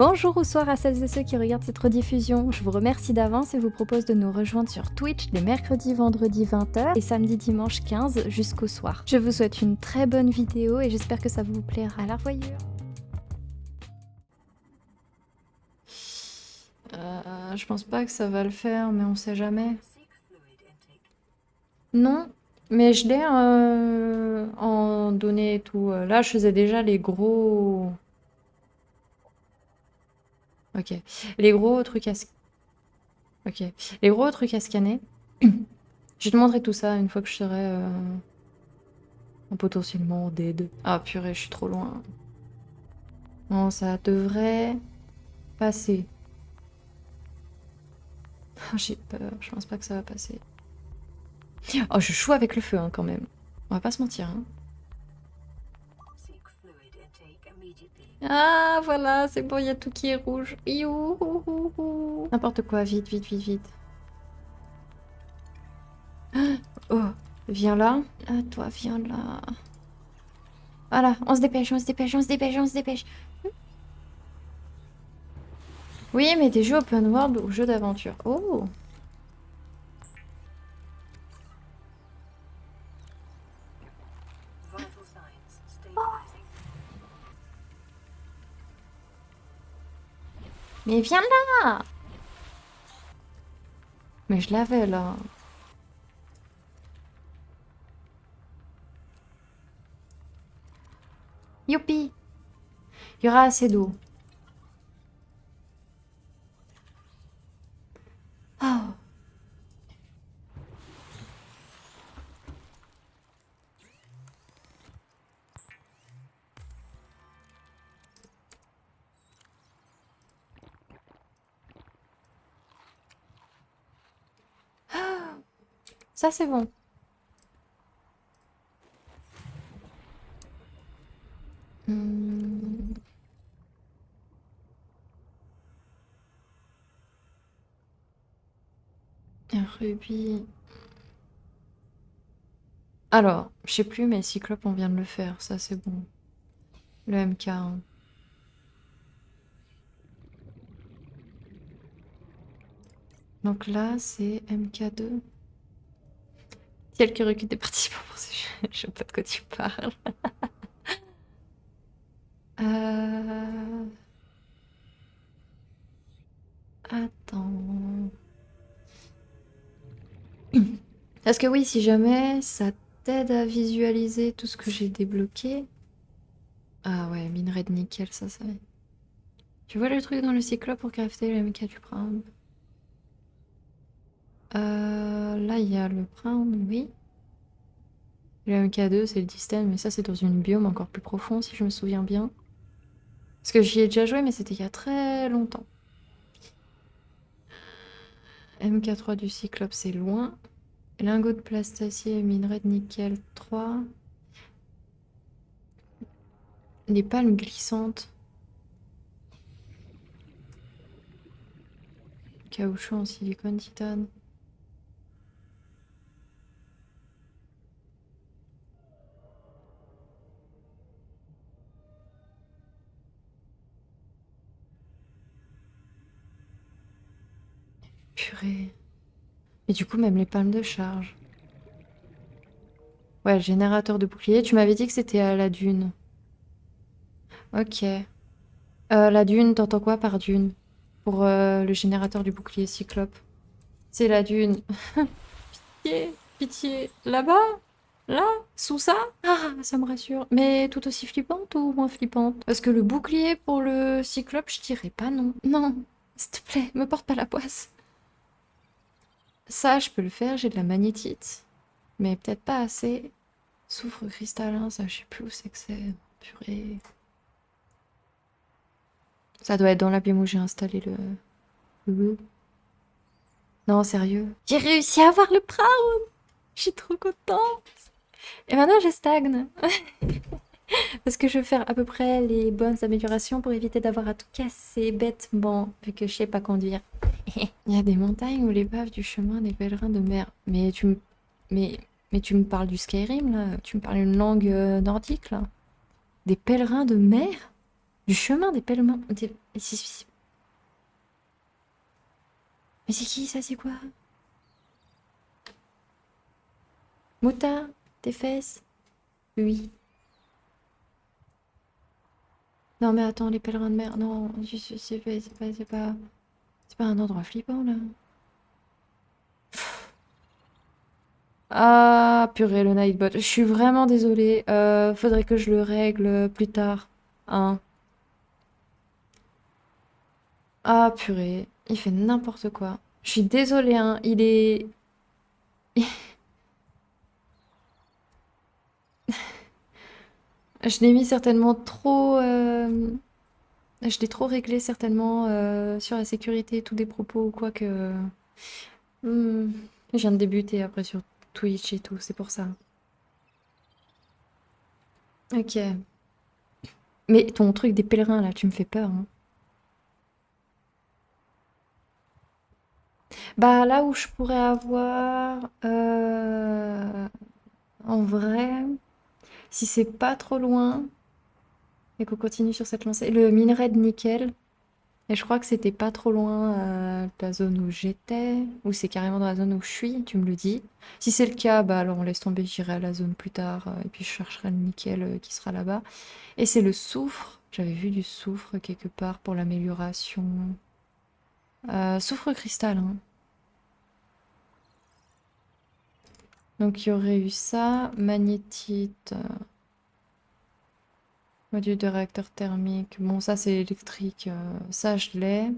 Bonjour ou soir à celles et ceux qui regardent cette rediffusion. Je vous remercie d'avance et vous propose de nous rejoindre sur Twitch les mercredis, vendredis 20h et samedi, dimanche 15 jusqu'au soir. Je vous souhaite une très bonne vidéo et j'espère que ça vous plaira. À la revoyure. Je pense pas que ça va le faire, mais on sait jamais. Non, mais je l'ai en données et tout. Là, je faisais déjà les gros... Ok. Les gros trucs à... Ok. Les gros trucs à scanner. Je te montrerai tout ça une fois que je serai potentiellement dead. Ah purée, je suis trop loin. Non, ça devrait passer. Ah, j'ai peur, je pense pas que ça va passer. Oh, je joue avec le feu hein, quand même. On va pas se mentir. Hein. Ah voilà, c'est bon, il y a tout qui est rouge. Youhouhouhou. N'importe quoi, vite, vite, vite, vite. Oh, viens là. Ah, toi, viens là. Voilà, on se dépêche, on se dépêche, on se dépêche, on se dépêche. Oui, mais des jeux open world ou jeux d'aventure. Oh. Mais viens là. Mais je l'avais là. Youpi. Il y aura assez d'eau. Oh. Ça c'est bon. Hmm. Un rubis. Alors, je sais plus, mais Cyclope, on vient de le faire. Ça c'est bon. Le MK. Hein. Donc là, c'est MK2. Celle qui recrute des participants pour ce jeu. Je sais pas de quoi tu parles. Euh... Attends. Parce que oui, si jamais ça t'aide à visualiser tout ce que j'ai débloqué. Ah ouais, minerai de nickel, ça. Tu vois le truc dans le cyclope pour crafter le MK du prime? Là, il y a le prime, oui. Le MK2, c'est le Disten, mais ça, c'est dans une biome encore plus profond, si je me souviens bien. Parce que j'y ai déjà joué, mais c'était il y a très longtemps. MK3 du cyclope, c'est loin. Lingot de plastacier et minerai de nickel 3. Les palmes glissantes. Caoutchouc en silicone titane. Purée. Et du coup, même les palmes de charge. Ouais, générateur de bouclier. Tu m'avais dit que c'était à la dune. Ok. La dune, t'entends quoi par dune? Pour le générateur du bouclier cyclope. C'est la dune. Pitié, pitié. Là-bas? Là? Sous ça? Ah, ça me rassure. Mais tout aussi flippante ou moins flippante? Parce que le bouclier pour le cyclope, je dirais pas non. Non, s'il te plaît, me porte pas la poisse. Ça, je peux le faire, j'ai de la magnétite. Mais peut-être pas assez. Soufre cristallin, ça, je sais plus où c'est que c'est. Purée. Ça doit être dans la biome où j'ai installé le... Non, sérieux. J'ai réussi à avoir le Proud. Je suis trop contente. Et maintenant, je stagne. Parce que je vais faire à peu près les bonnes améliorations pour éviter d'avoir à tout casser bêtement, vu que je sais pas conduire. Il y a des montagnes où l'épave du chemin des pèlerins de mer. Mais tu me parles du Skyrim, là? Tu me parles une langue nordique, là? Des pèlerins de mer? Du chemin des pèlerins. Mais c'est qui ça, c'est quoi? Mouta, tes fesses? Oui. Non mais attends, les pèlerins de mer. Non, c'est pas un endroit flippant là. Ah, purée, le Nightbot. Je suis vraiment désolée. Faudrait que je le règle plus tard. Hein. Ah, purée. Il fait n'importe quoi. Je suis désolée, hein. Il est... Je l'ai mis certainement trop... Je l'ai trop réglé certainement sur la sécurité et tout des propos ou quoi que... Hmm. Je viens de débuter après sur Twitch et tout, c'est pour ça. Ok. Mais ton truc des pèlerins là, tu me fais peur, hein. Bah là où je pourrais avoir... En vrai, si c'est pas trop loin et qu'on continue sur cette lancée, le minerai de nickel. Et je crois que c'était pas trop loin de la zone où j'étais, ou c'est carrément dans la zone où je suis, tu me le dis. Si c'est le cas, bah alors on laisse tomber, j'irai à la zone plus tard, et puis je chercherai le nickel qui sera là-bas. Et c'est le soufre, j'avais vu du soufre quelque part pour l'amélioration. Soufre cristal, hein. Donc il y aurait eu ça, magnétite, module de réacteur thermique. Bon, ça c'est électrique, ça je l'ai.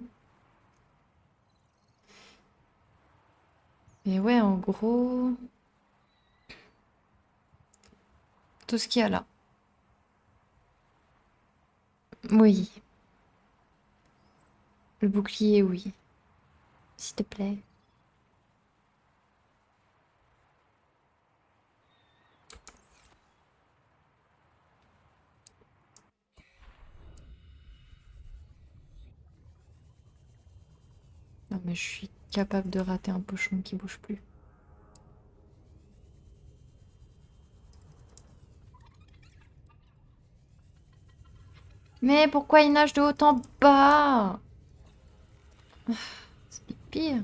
Et ouais, en gros, tout ce qu'il y a là. Oui, le bouclier, oui. S'il te plaît. Non, mais je suis capable de rater un pochon qui bouge plus. Mais pourquoi il nage de haut en bas? C'est pire.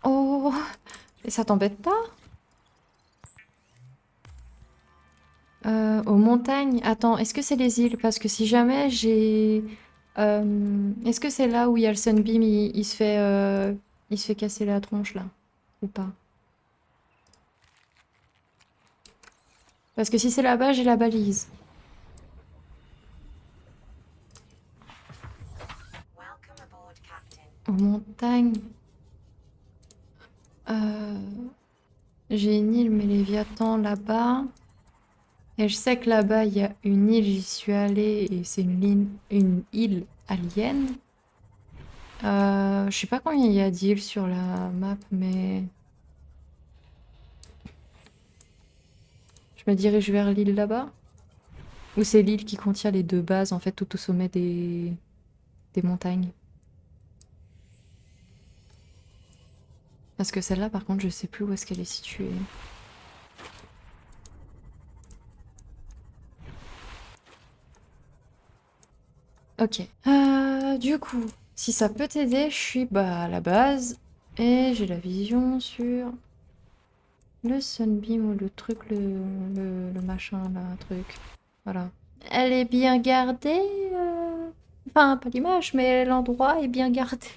Oh, et ça t'embête pas? Aux montagnes? Attends, est-ce que c'est les îles? Parce que si jamais j'ai... est-ce que c'est là où il y a le Sunbeam, il se fait casser la tronche, là? Ou pas? Parce que si c'est là-bas, j'ai la balise. Aux montagnes... Euh, j'ai une île, mais Léviathan là-bas. Et je sais que là-bas, il y a une île, j'y suis allée, et c'est une île alien. Je sais pas combien il y a d'îles sur la map, mais je me dirige vers l'île là-bas. Ou c'est l'île qui contient les deux bases, en fait, tout au sommet des montagnes. Parce que celle-là, par contre, je sais plus où est-ce qu'elle est située. Ok. Du coup, si ça peut t'aider, je suis bah, à la base. Et j'ai la vision sur le Sunbeam ou le truc, le machin, là, truc. Voilà. Elle est bien gardée. Enfin, pas l'image, mais l'endroit est bien gardé.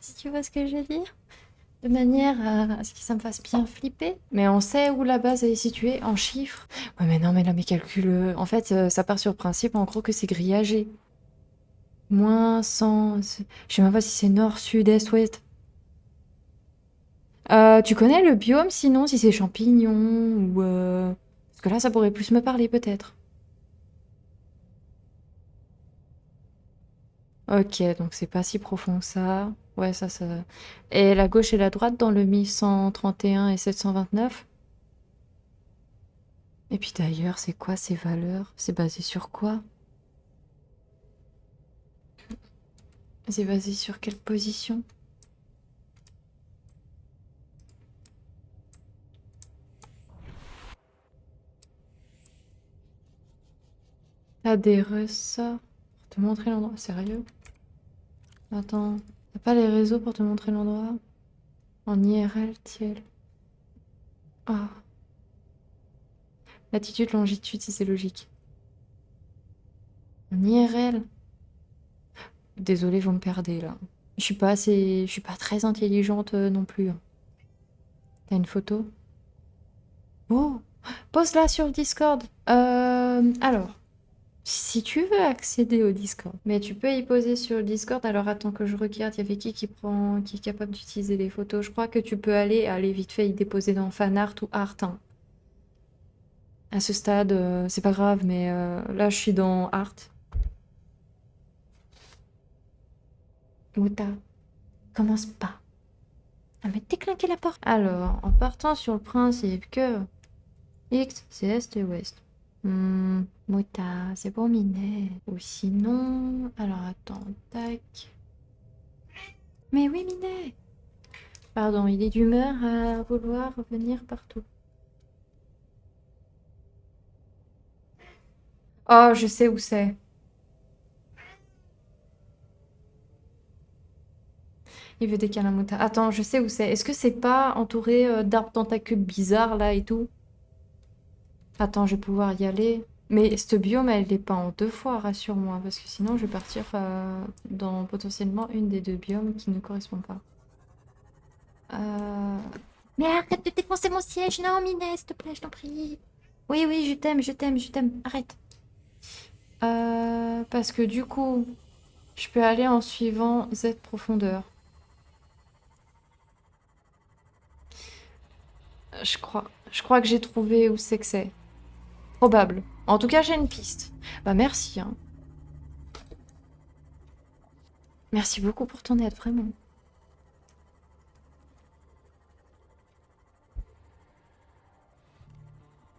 Si tu vois ce que je veux dire. De manière à ce que ça me fasse bien flipper. Mais on sait où la base est située en chiffres. Ouais, mais non, mais là, mes calculs. En fait, ça part sur le principe, en gros, que c'est grillagé. Moins 100. Je sais même pas si c'est nord, sud, est, ouest. Tu connais le biome sinon, si c'est champignons ou. Parce que là, ça pourrait plus me parler peut-être. Ok, donc c'est pas si profond que ça. Ouais, ça. Et la gauche et la droite dans le 1131 et 729. Et puis d'ailleurs, c'est quoi ces valeurs? C'est basé sur quoi? C'est basé sur quelle position? T'as des ressorts pour te montrer l'endroit. Sérieux? Attends. T'as pas les réseaux pour te montrer l'endroit? En IRL, tiel. Ah. Latitude, longitude, si c'est logique. En IRL. Désolée, vous me perdez là. Je suis pas assez. Je suis pas très intelligente non plus. T'as une photo? Oh! Pose-la sur le Discord. Alors. Si tu veux accéder au Discord, mais tu peux y poser sur le Discord. Alors attends que je regarde, il y avait qui est capable d'utiliser les photos. Je crois que tu peux aller vite fait y déposer dans fanart ou art, hein. À ce stade, c'est pas grave, mais là je suis dans art. Mouta, commence pas à me déclinquer la porte. Alors, en partant sur le principe que X, c'est Est et Ouest. Mouta, c'est pour Minet. Ou sinon... Alors attends, tac. Mais oui, Minet! Pardon, il est d'humeur à vouloir revenir partout. Oh, je sais où c'est. Il veut décaler un Mouta. Attends, je sais où c'est. Est-ce que c'est pas entouré d'arbres tentacules bizarres là et tout? Attends, je vais pouvoir y aller. Mais ce biome, elle est pas en 2 fois, rassure-moi, parce que sinon je vais partir dans potentiellement une des 2 biomes qui ne correspond pas. Mais arrête de défoncer mon siège, non, Minet, s'il te plaît, je t'en prie. Oui, oui, je t'aime, je t'aime, je t'aime, arrête. Parce que du coup, je peux aller en suivant Z profondeur. Je crois que j'ai trouvé où c'est que c'est. Probable. En tout cas, j'ai une piste. Bah merci, hein. Merci beaucoup pour ton aide, vraiment.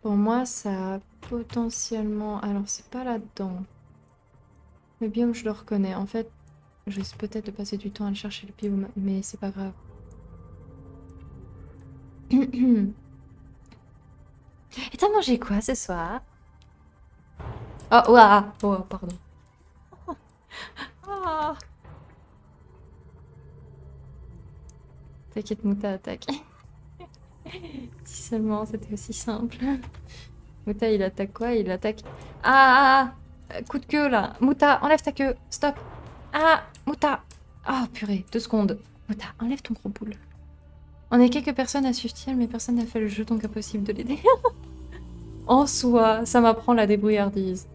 Pour moi, ça a potentiellement... Alors, c'est pas là-dedans. Le biome, je le reconnais. En fait, je risque peut-être de passer du temps à le chercher, le biome, mais c'est pas grave. Et t'as mangé quoi ce soir? Oh, ouah, oh, pardon. Ah. T'inquiète, Mouta attaque. Si seulement c'était aussi simple. Mouta, il attaque quoi? Il attaque... Ah, coup de queue, là. Mouta, enlève ta queue. Stop. Ah, Mouta. Oh, purée, 2 secondes. Mouta, enlève ton gros boule. On est quelques personnes à suivre Tiel, mais personne n'a fait le jeu, donc impossible de l'aider. En soi, ça m'apprend la débrouillardise.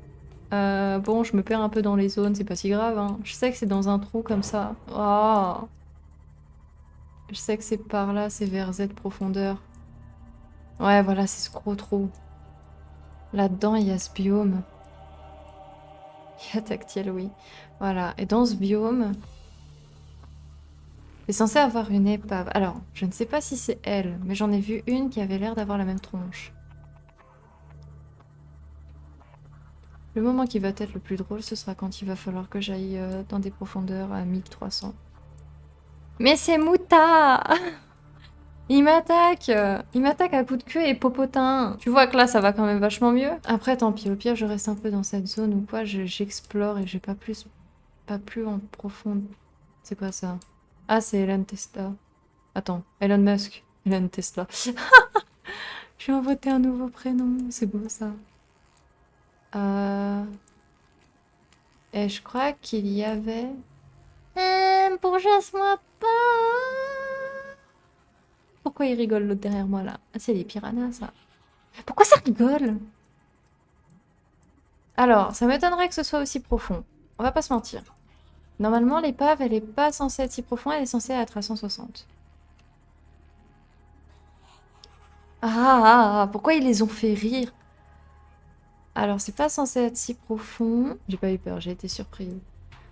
Bon, je me perds un peu dans les zones, c'est pas si grave, hein. Je sais que c'est dans un trou comme ça. Oh. Je sais que c'est par là, c'est vers Z profondeur. Ouais, voilà, c'est ce gros trou. Là-dedans, il y a ce biome. Il y a Tactile, oui. Voilà, et dans ce biome, c'est censé avoir une épave. Alors, je ne sais pas si c'est elle, mais j'en ai vu une qui avait l'air d'avoir la même tronche. Le moment qui va être le plus drôle, ce sera quand il va falloir que j'aille dans des profondeurs à 1300. Mais c'est Mouta! Il m'attaque! Il m'attaque à coups de queue et popotin! Tu vois que là, ça va quand même vachement mieux. Après, tant pis, au pire, je reste un peu dans cette zone ou quoi, j'explore et j'ai pas plus en profond. C'est quoi ça? Ah, c'est Elon Tesla. Attends, Elon Musk. Elon Tesla. J'ai inventé un nouveau prénom, c'est beau ça. Et je crois qu'il y avait... Bourgeoise-moi pas! Pourquoi il rigole l'autre derrière moi là? Ah, c'est les piranhas ça. Pourquoi ça rigole? Alors, ça m'étonnerait que ce soit aussi profond. On va pas se mentir. Normalement, l'épave, elle est pas censée être si profonde, elle est censée être à 160. Pourquoi ils les ont fait rire? Alors, c'est pas censé être si profond. J'ai pas eu peur, j'ai été surprise.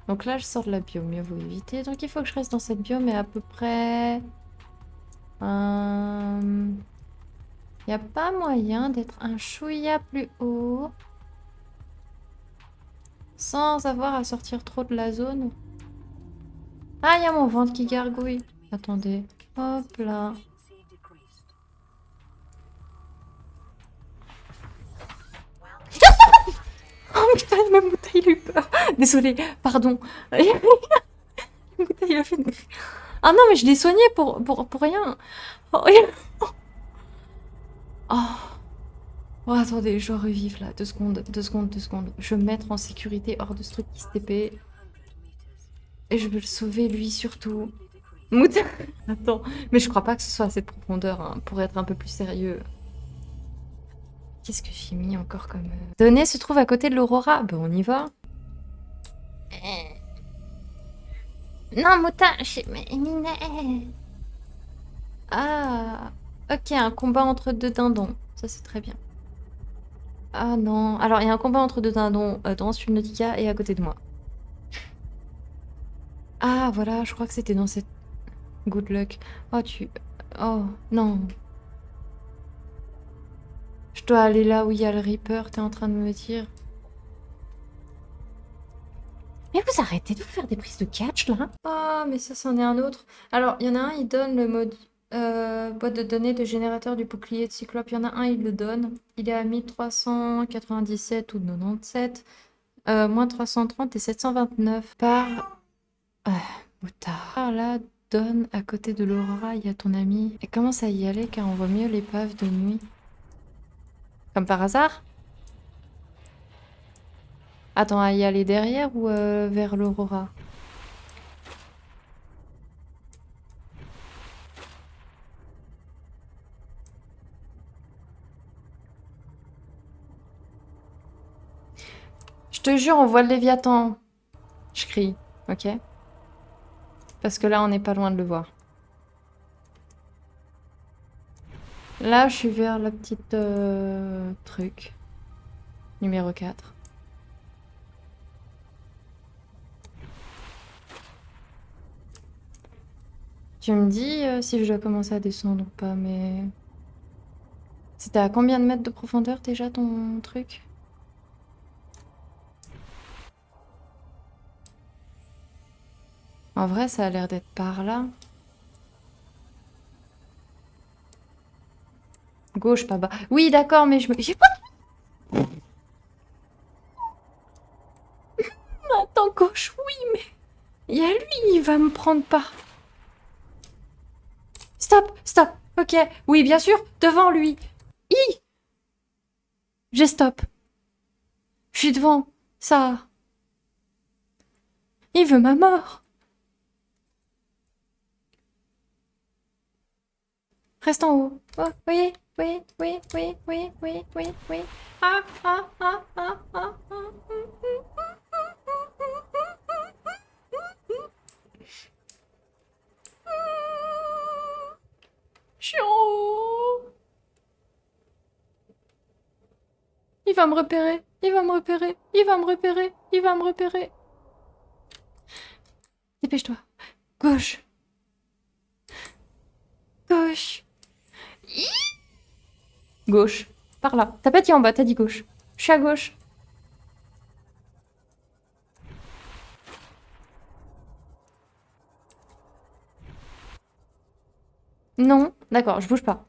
Donc là, je sors de la biome, mieux vaut éviter. Donc il faut que je reste dans cette biome, mais à peu près... Y a pas moyen d'être un chouïa plus haut sans avoir à sortir trop de la zone. Ah, il y a mon ventre qui gargouille. Attendez. Hop là. Oh Putain, même Mouta, il a eu peur. Désolée, pardon. Mouta, il a fait une... Ah non, mais je l'ai soigné pour rien. Oh, oh. Oh, attendez, je dois revivre là. 2 secondes, 2 secondes, 2 secondes. Je vais me mettre en sécurité hors de ce truc qui se TP. Et je veux le sauver, lui, surtout. Mouta. Attends, mais je crois pas que ce soit à cette profondeur hein, pour être un peu plus sérieux. Qu'est-ce que j'ai mis encore comme... Donné se trouve à côté de l'Aurora. Ben, on y va. Non, Mouta, Ah, ok, un combat entre 2 dindons. Ça, c'est très bien. Ah non. Alors, il y a un combat entre 2 dindons dans Subnautica et à côté de moi. Ah, voilà, je crois que c'était dans cette... Good luck. Oh, tu... Oh, non. Je dois aller là où il y a le Reaper, t'es en train de me dire. Mais vous arrêtez de vous faire des prises de catch, là? Ah, mais ça, c'en est un autre. Alors, il y en a un, il donne le mode... boîte de données de générateur du bouclier de Cyclope. Il y en a un, il le donne. Il est à 1397 ou 97. Moins 330 et 729 par... Moutard. Par là, donne à côté de l'Aurora, il y a ton ami. Et commence à y aller car on voit mieux l'épave de nuit. Comme par hasard? Attends, à y aller derrière ou vers l'Aurora? Je te jure, on voit le Léviathan. Je crie, ok? Parce que là, on n'est pas loin de le voir. Là, je suis vers la petite truc. Numéro 4. Tu me dis si je dois commencer à descendre ou pas, mais... C'était à combien de mètres de profondeur déjà ton truc? En vrai, ça a l'air d'être par là. Gauche, pas bas. Oui, d'accord, mais je me... J'ai pas... Attends, gauche, oui, mais... Il y a lui, il va me prendre par... Stop, stop. Ok, oui, bien sûr, devant lui. J'ai stop. Je suis devant. Ça. Il veut ma mort. Reste en haut. Oh, oui, oui, oui, oui, oui, oui, oui, oui. Ah, ah, ah, ah, ah, ah. Je suis en haut. Il va me repérer. Il va me repérer. Il va me repérer. Il va me repérer. Dépêche-toi. Gauche. Gauche. Gauche. Par là. T'as pas dit en bas, t'as dit gauche. Je suis à gauche. Non. D'accord, je bouge pas.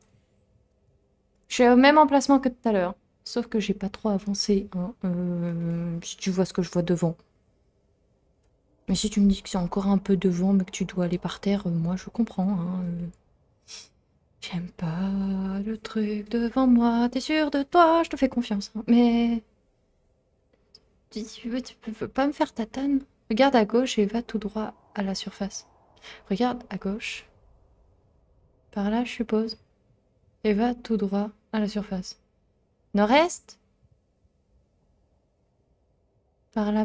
Je suis au même emplacement que tout à l'heure. Sauf que j'ai pas trop avancé. Hein. Si tu vois ce que je vois devant. Mais si tu me dis que c'est encore un peu devant, mais que tu dois aller par terre, moi je comprends. Hein. J'aime pas le truc devant moi. T'es sûr de toi? Je te fais confiance. Hein. Mais... Tu veux pas me faire tatane? Regarde à gauche et va tout droit à la surface. Regarde à gauche. Par là, je suppose. Et va tout droit à la surface. Nord-est? Par là.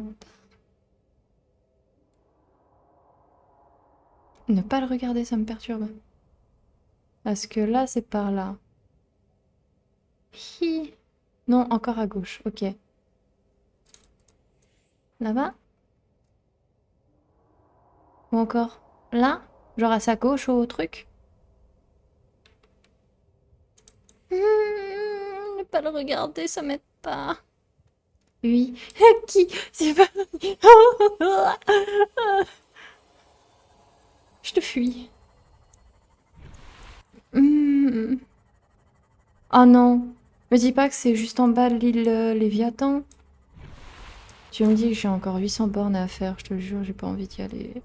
Ne pas le regarder, ça me perturbe. Parce que là, c'est par là. Hi. Non, encore à gauche. Ok. Là-bas? Ou encore là? Genre à sa gauche au truc? Ne pas le regarder, ça m'aide pas. Oui. Qui? C'est pas... Je te fuis. Oh non. Me dis pas que c'est juste en bas de l'île Léviathan. Tu me dis que j'ai encore 800 bornes à faire, je te le jure, j'ai pas envie d'y aller.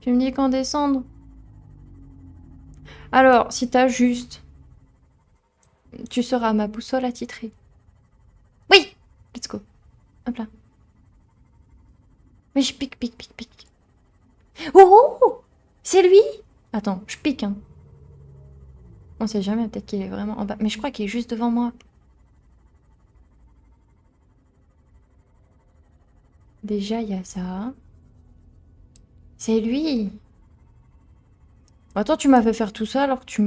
Tu me dis qu'en descendre. Alors, si t'as juste... Tu seras ma boussole attitrée. Oui! Let's go. Hop là. Mais je pique, pique, pique, pique. Oh, oh! C'est lui! Attends, je pique, hein. On sait jamais, peut-être qu'il est vraiment en bas. Mais je crois qu'il est juste devant moi. Déjà, il y a ça. C'est lui! Attends, tu m'as fait faire tout ça alors que tu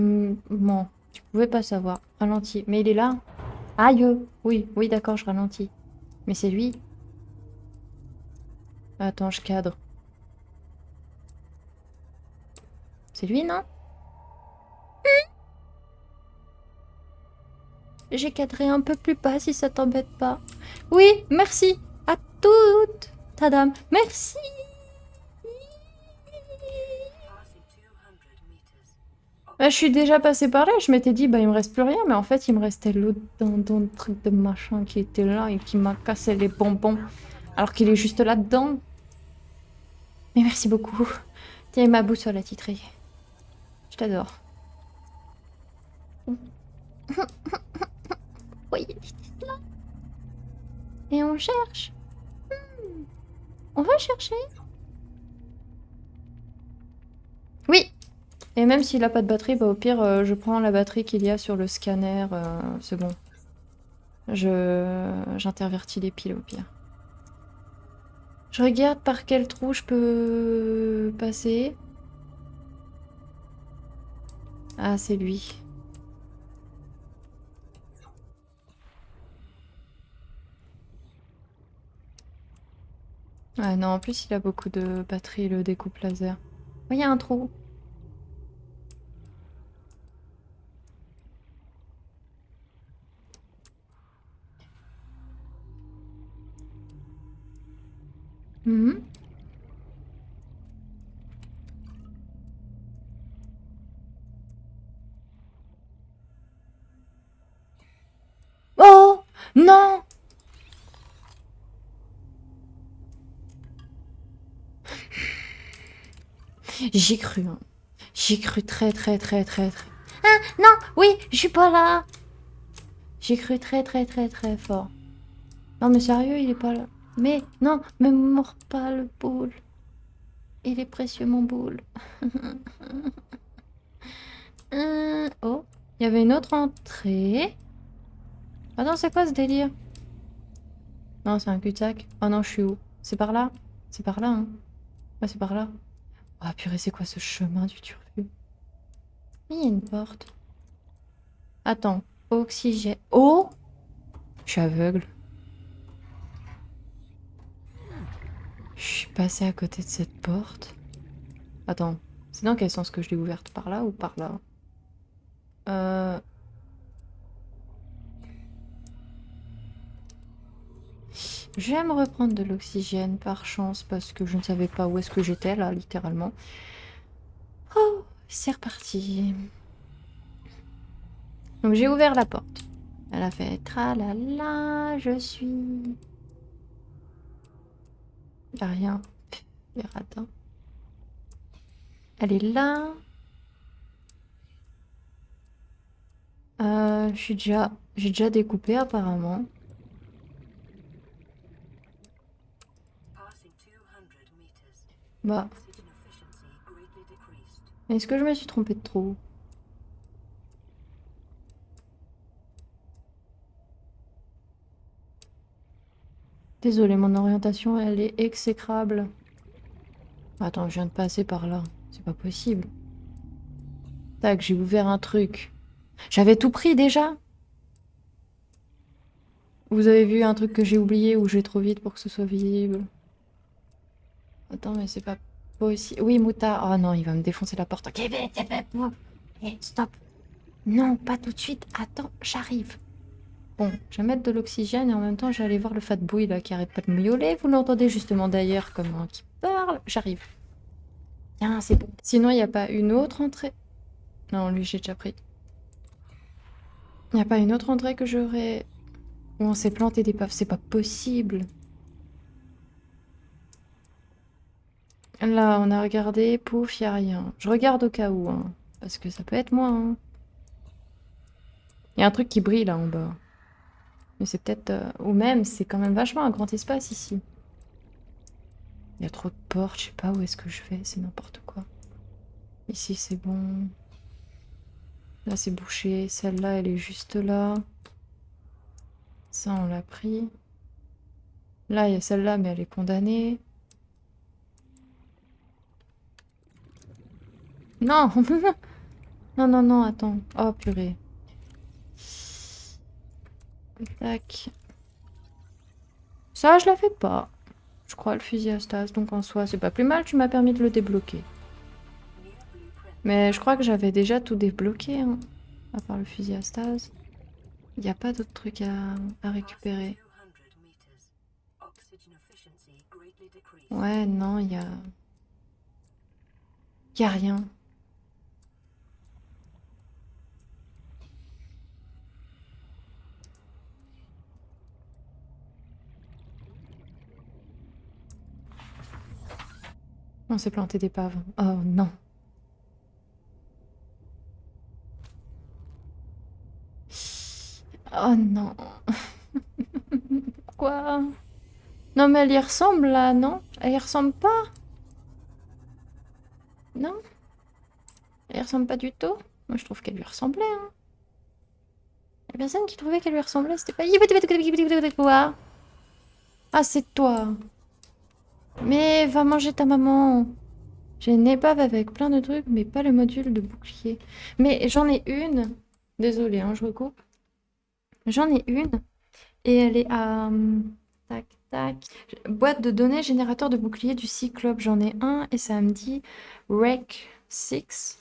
mens. Tu pouvais pas savoir. Ralentis. Mais il est là. Aïe! Oui, oui, d'accord, je ralentis. Mais c'est lui. Attends, je cadre. C'est lui, non? J'ai cadré un peu plus bas si ça t'embête pas. Oui, merci. À toute ta dame. Merci. Bah, je suis déjà passée par là. Je m'étais dit, bah, il me reste plus rien. Mais en fait, il me restait l'autre dindon, truc de machin qui était là et qui m'a cassé les bonbons. Alors qu'il est juste là-dedans. Mais merci beaucoup. Tiens, ma boussole attitrée. Je t'adore. Oui, il est là. Et on cherche. On va chercher. Oui. Et même s'il a pas de batterie, bah au pire, je prends la batterie qu'il y a sur le scanner. C'est bon. J'intervertis les piles au pire. Je regarde par quel trou je peux passer. Ah, c'est lui. Ah non, en plus il a beaucoup de batterie, le découpe laser. Oh, il y a un trou. Mhm. Oh non! J'ai cru, hein. J'ai cru très. Ah non, oui, je suis pas là. J'ai cru très fort. Non mais sérieux, il est pas là. Mais non, me mords pas le boule. Il est précieux mon boule. Oh, il y avait une autre entrée. Attends, c'est quoi ce délire? Non, c'est un cul-de-sac. Oh non, je suis où? C'est par là? C'est par là, hein? Ouais, c'est par là. Ah purée, c'est quoi ce chemin du turfu? Il y a une porte. Attends, oxygène. Oh! Je suis aveugle. Je suis passée à côté de cette porte. Attends, c'est dans quel sens que je l'ai ouverte? Par là ou par là? Je vais me reprendre de l'oxygène par chance parce que je ne savais pas où est-ce que j'étais là, littéralement. Oh, c'est reparti. Donc j'ai ouvert la porte. Elle a fait tralala, je suis... Y'a rien. Les radins. Elle est là. J'ai déjà découpé apparemment. Bah. Est-ce que je me suis trompée de trop? Désolée, mon orientation, elle est exécrable. Attends, je viens de passer par là. C'est pas possible. Tac, j'ai ouvert un truc. J'avais tout pris déjà. Vous avez vu un truc que j'ai oublié ou je vais trop vite pour que ce soit visible? Attends, mais c'est pas possible. Oui, Mouta. Oh non, il va me défoncer la porte. Ok, vite, stop. Non, pas tout de suite. Attends, j'arrive. Bon, je vais mettre de l'oxygène et en même temps, je vais aller voir le fat boy là qui arrête pas de miauler. Vous l'entendez justement d'ailleurs comment qui parle. J'arrive. Tiens, c'est bon. Sinon, il n'y a pas une autre entrée? Non, lui, j'ai déjà pris. Y a pas une autre entrée que j'aurais... Où on s'est planté d'épave, c'est pas possible. Là, on a regardé, pouf, y a rien. Je regarde au cas où, hein, parce que ça peut être moi. Hein. Y a un truc qui brille là en bas. Mais c'est peut-être... Ou même, c'est quand même vachement un grand espace ici. Il y a trop de portes, je sais pas où est-ce que je vais, c'est n'importe quoi. Ici, c'est bon. Là, c'est bouché. Celle-là, elle est juste là. Ça, on l'a pris. Là, il y a celle-là, mais elle est condamnée. Non! Non, non, non, attends. Oh, purée. Tac. Ça, je la fais pas. Je crois le fusil à stase, donc en soi, c'est pas plus mal, tu m'as permis de le débloquer. Mais je crois que j'avais déjà tout débloqué, hein, à part le fusil à stase. Il n'y a pas d'autres trucs à récupérer. Ouais, non, il y a... Y a rien. On s'est planté d'épave. Oh non. Oh non. Pourquoi? Non, mais elle y ressemble là, non? Elle y ressemble pas? Non? Elle y ressemble pas du tout? Moi, je trouve qu'elle lui ressemblait, hein. La personne qui trouvait qu'elle lui ressemblait, c'était pas... Quoi? Ah, c'est toi. Mais va manger ta maman. J'ai une épave avec plein de trucs, mais pas le module de bouclier. Mais j'en ai une. Désolée, hein, je recoupe. J'en ai une. Et elle est à... Tac, tac. Boîte de données, générateur de bouclier du Cyclope. J'en ai un et ça me dit Rec 6.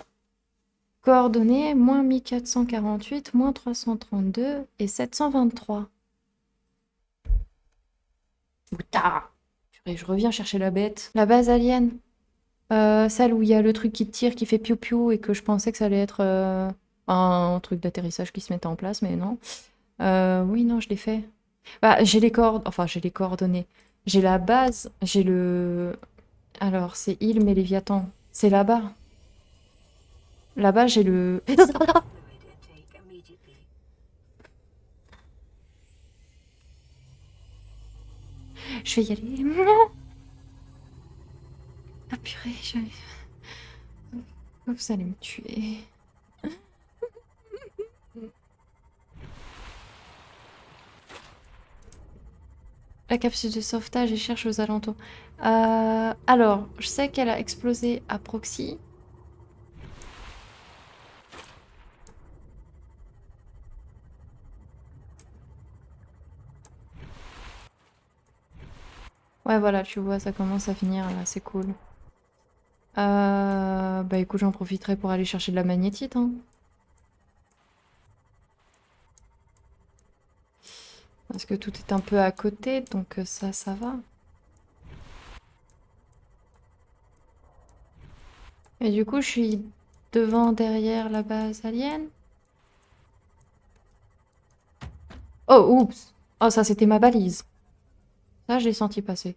Coordonnées, moins 1448, moins 332 et 723. Putain! Purée, je reviens chercher la bête. La base alien. Celle où il y a le truc qui tire, qui fait piou-piou et que je pensais que ça allait être un truc d'atterrissage qui se mettait en place, mais non. Oui, non, je l'ai fait. Bah, j'ai les enfin, j'ai les coordonnées. J'ai la base, j'ai le... Alors, c'est île mais Léviathan. C'est là-bas. Là-bas, j'ai le... Je vais y aller. Ah purée, vous allez me tuer. La capsule de sauvetage et cherche aux alentours. Alors, je sais qu'elle a explosé à proxy. Ouais, voilà, tu vois, ça commence à finir là, c'est cool. Bah écoute, j'en profiterai pour aller chercher de la magnétite, hein. Parce que tout est un peu à côté, donc ça va. Et du coup, je suis devant, derrière la base alien. Oh, oups! Oh, ça, c'était ma balise. Ça, je l'ai senti passer.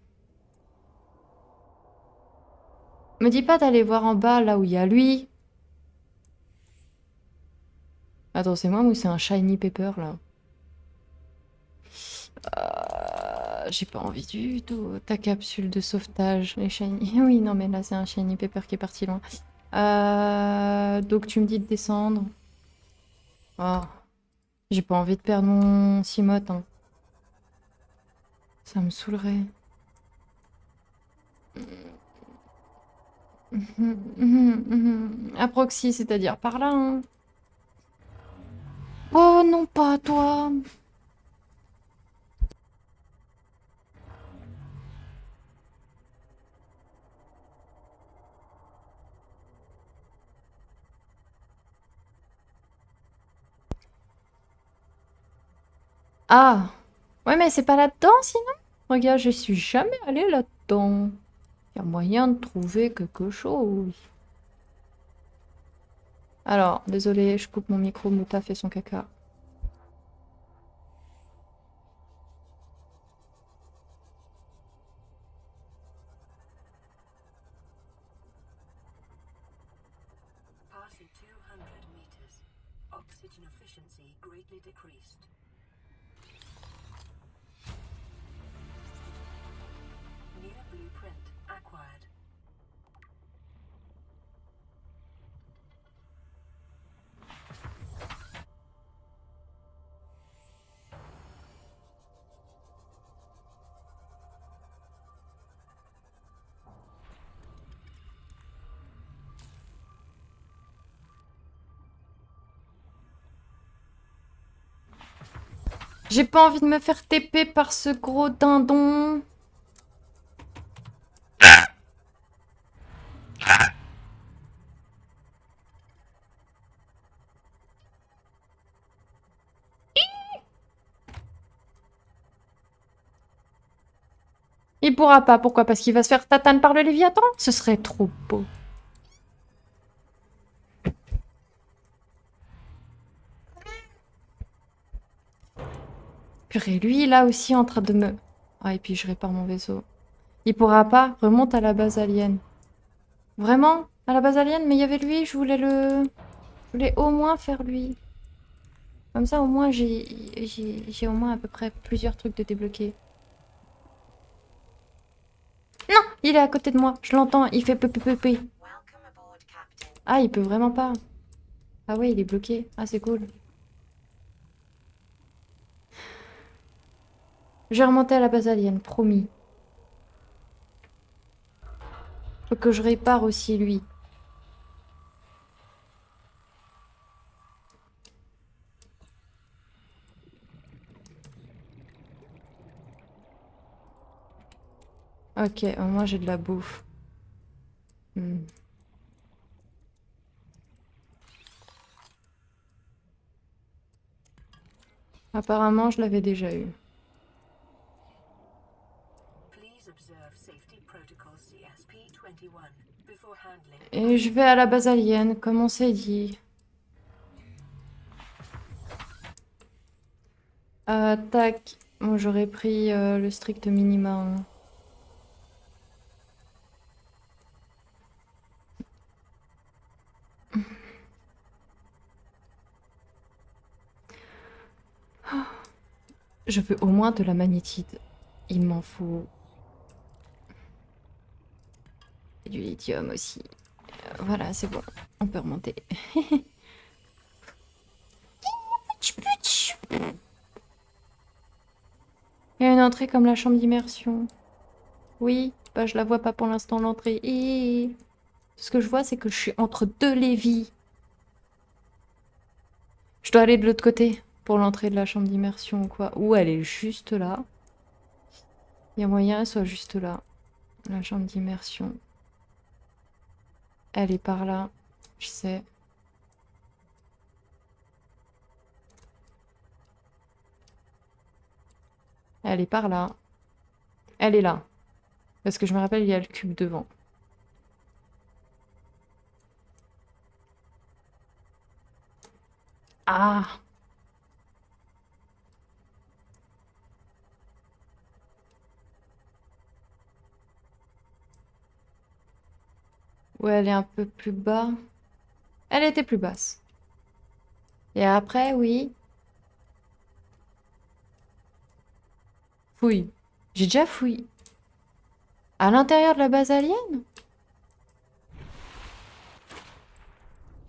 Me dis pas d'aller voir en bas, là où il y a lui. Attends, c'est moi ou c'est un shiny pepper, là? J'ai pas envie du tout. Ta capsule de sauvetage, les shiny. Oui, non, mais là, c'est un shiny pepper qui est parti loin. Donc, tu me dis de descendre. Oh, j'ai pas envie de perdre mon Cimote, hein. Ça me saoulerait. À proxy, c'est-à-dire par là, hein. Oh non, pas toi. Ah, ouais, mais c'est pas là-dedans, sinon? Regarde, je suis jamais allée là-dedans. Il y a moyen de trouver quelque chose. Alors, désolé, je coupe mon micro, Mouta fait son caca. 200 meters. Oxygen efficiency greatly decreased. New blueprint acquired. J'ai pas envie de me faire TP par ce gros dindon. Il pourra pas, pourquoi? Parce qu'il va se faire tatane par le Léviathan? Ce serait trop beau. Purée, lui, là aussi, en train de me... Ah, et puis je répare mon vaisseau. Il pourra pas, remonte à la base alien. Vraiment? À la base alien? Mais il y avait lui, je voulais le... Je voulais au moins faire lui. Comme ça, au moins, j'ai au moins à peu près plusieurs trucs de débloquer. Non! Il est à côté de moi, je l'entends, il fait peu. Ah, il peut vraiment pas. Ah ouais, il est bloqué. Ah, c'est cool. Je vais remonter à la base alien, promis. Faut que je répare aussi lui. Ok, au moins j'ai de la bouffe. Hmm. Apparemment, je l'avais déjà eu. Please observe safety protocol CSP-21 before handling. Et je vais à la base alien, comme on s'est dit. Tac. Bon, j'aurais pris le strict minimum. Je veux au moins de la magnétite. Il m'en faut. Et du lithium aussi. Voilà, c'est bon. On peut remonter. Il y a une entrée comme la chambre d'immersion. Oui, bah je la vois pas pour l'instant l'entrée. Et ce que je vois, c'est que je suis entre deux Lévis. Je dois aller de l'autre côté pour l'entrée de la chambre d'immersion ou quoi. Ou elle est juste là. Il y a moyen qu'elle soit juste là. La chambre d'immersion. Elle est par là. Je sais. Elle est par là. Elle est là. Parce que je me rappelle, il y a le cube devant. Ah! Ouais, elle est un peu plus bas. Elle était plus basse. Et après, oui. Fouille. J'ai déjà fouillé. À l'intérieur de la base alien?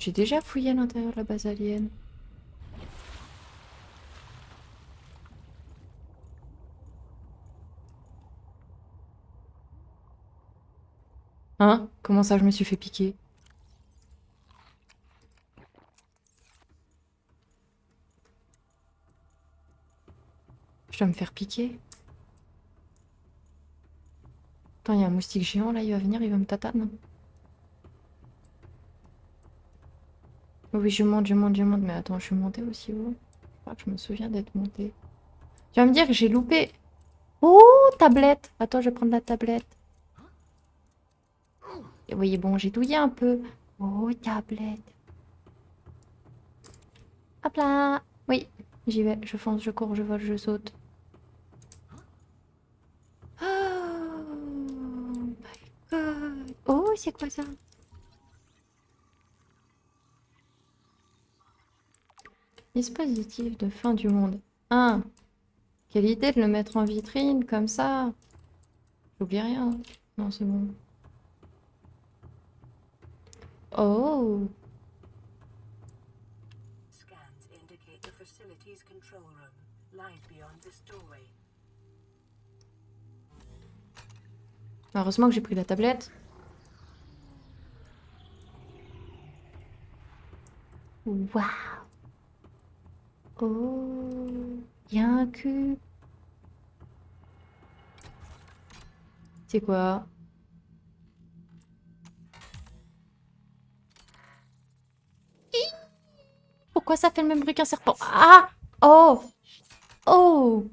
J'ai déjà fouillé à l'intérieur de la base alien. Hein? Comment ça, je me suis fait piquer? Je dois me faire piquer. Attends, il y a un moustique géant là, il va venir, il va me tatane. Oui, je monte. Mais attends, je suis montée aussi haut. Je crois que je me souviens d'être montée. Tu vas me dire que j'ai loupé. Oh, tablette! Attends, je vais prendre la tablette. Et oui, bon, j'ai douillé un peu. Oh, tablette. Hop là! Oui, j'y vais. Je fonce, je cours, je vole, je saute. Oh my god! Oh, c'est quoi ça? Dispositif de fin du monde. Ah, quelle idée de le mettre en vitrine comme ça. J'oublie rien. Non, c'est bon. Oh, Scans indicate the facility's control room lies beyond this doorway. heureusement que j'ai pris la tablette. Waouh. Oh, il y a un cube. C'est quoi? Pourquoi ça fait le même bruit qu'un serpent? Ah! Oh! Oh!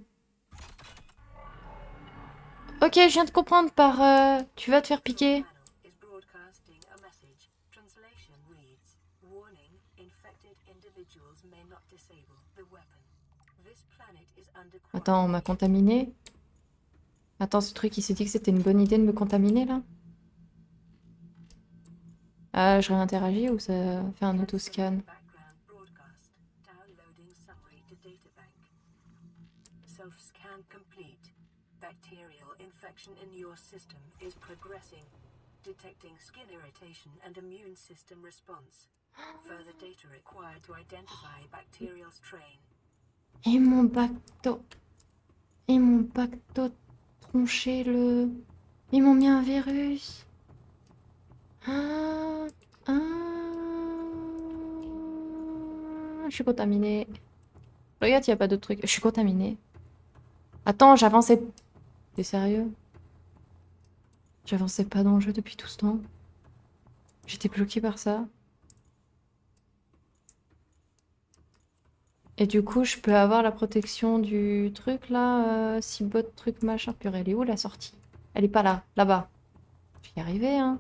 Ok, je viens de comprendre par tu vas te faire piquer. Panel is broadcasting a message. Translation reads, "Warning, infected individuals may not disable the weapon. This planet is under Attends, on m'a contaminé. Attends, ce truc, il s'est dit que c'était une bonne idée de me contaminer là? Ah, je réinteragis ou ça fait un autoscan? background broadcast. Downloading summary to databank. Self-scan complete. Bacterial infection in your system is progressing. Detecting skin irritation and immune system response. Further data required to identify bacterial strain. Et mon bacto... Et mon bacto tronché le... Ils m'ont mis un virus. Ah, ah. Je suis contaminée. Regarde, il n'y a pas d'autre truc. Je suis contaminée. Attends, j'avançais... T'es sérieux? J'avançais pas dans le jeu depuis tout ce temps. J'étais bloquée par ça. Et du coup, je peux avoir la protection du truc là, cibot truc machin. Purée, elle est où la sortie? Elle est pas là, là-bas. Je vais y arriver, hein.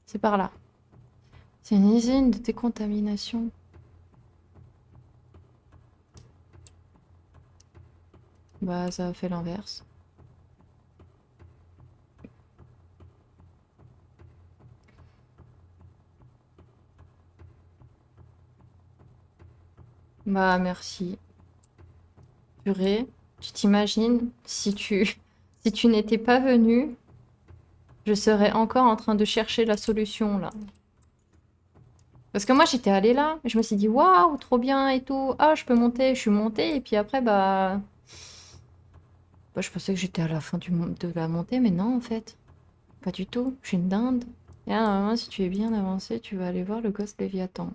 C'est par là. C'est une usine de décontamination. Bah, ça a fait l'inverse. Bah, merci. Purée, tu t'imagines si tu n'étais pas venu, je serais encore en train de chercher la solution là. Parce que moi j'étais allée là, et je me suis dit waouh, trop bien et tout. Ah, je peux monter, je suis montée et puis après bah je pensais que j'étais à la fin de la montée, mais non en fait, pas du tout. Je suis une dinde. Et là, normalement, si tu es bien avancé, tu vas aller voir le Ghost Léviathan.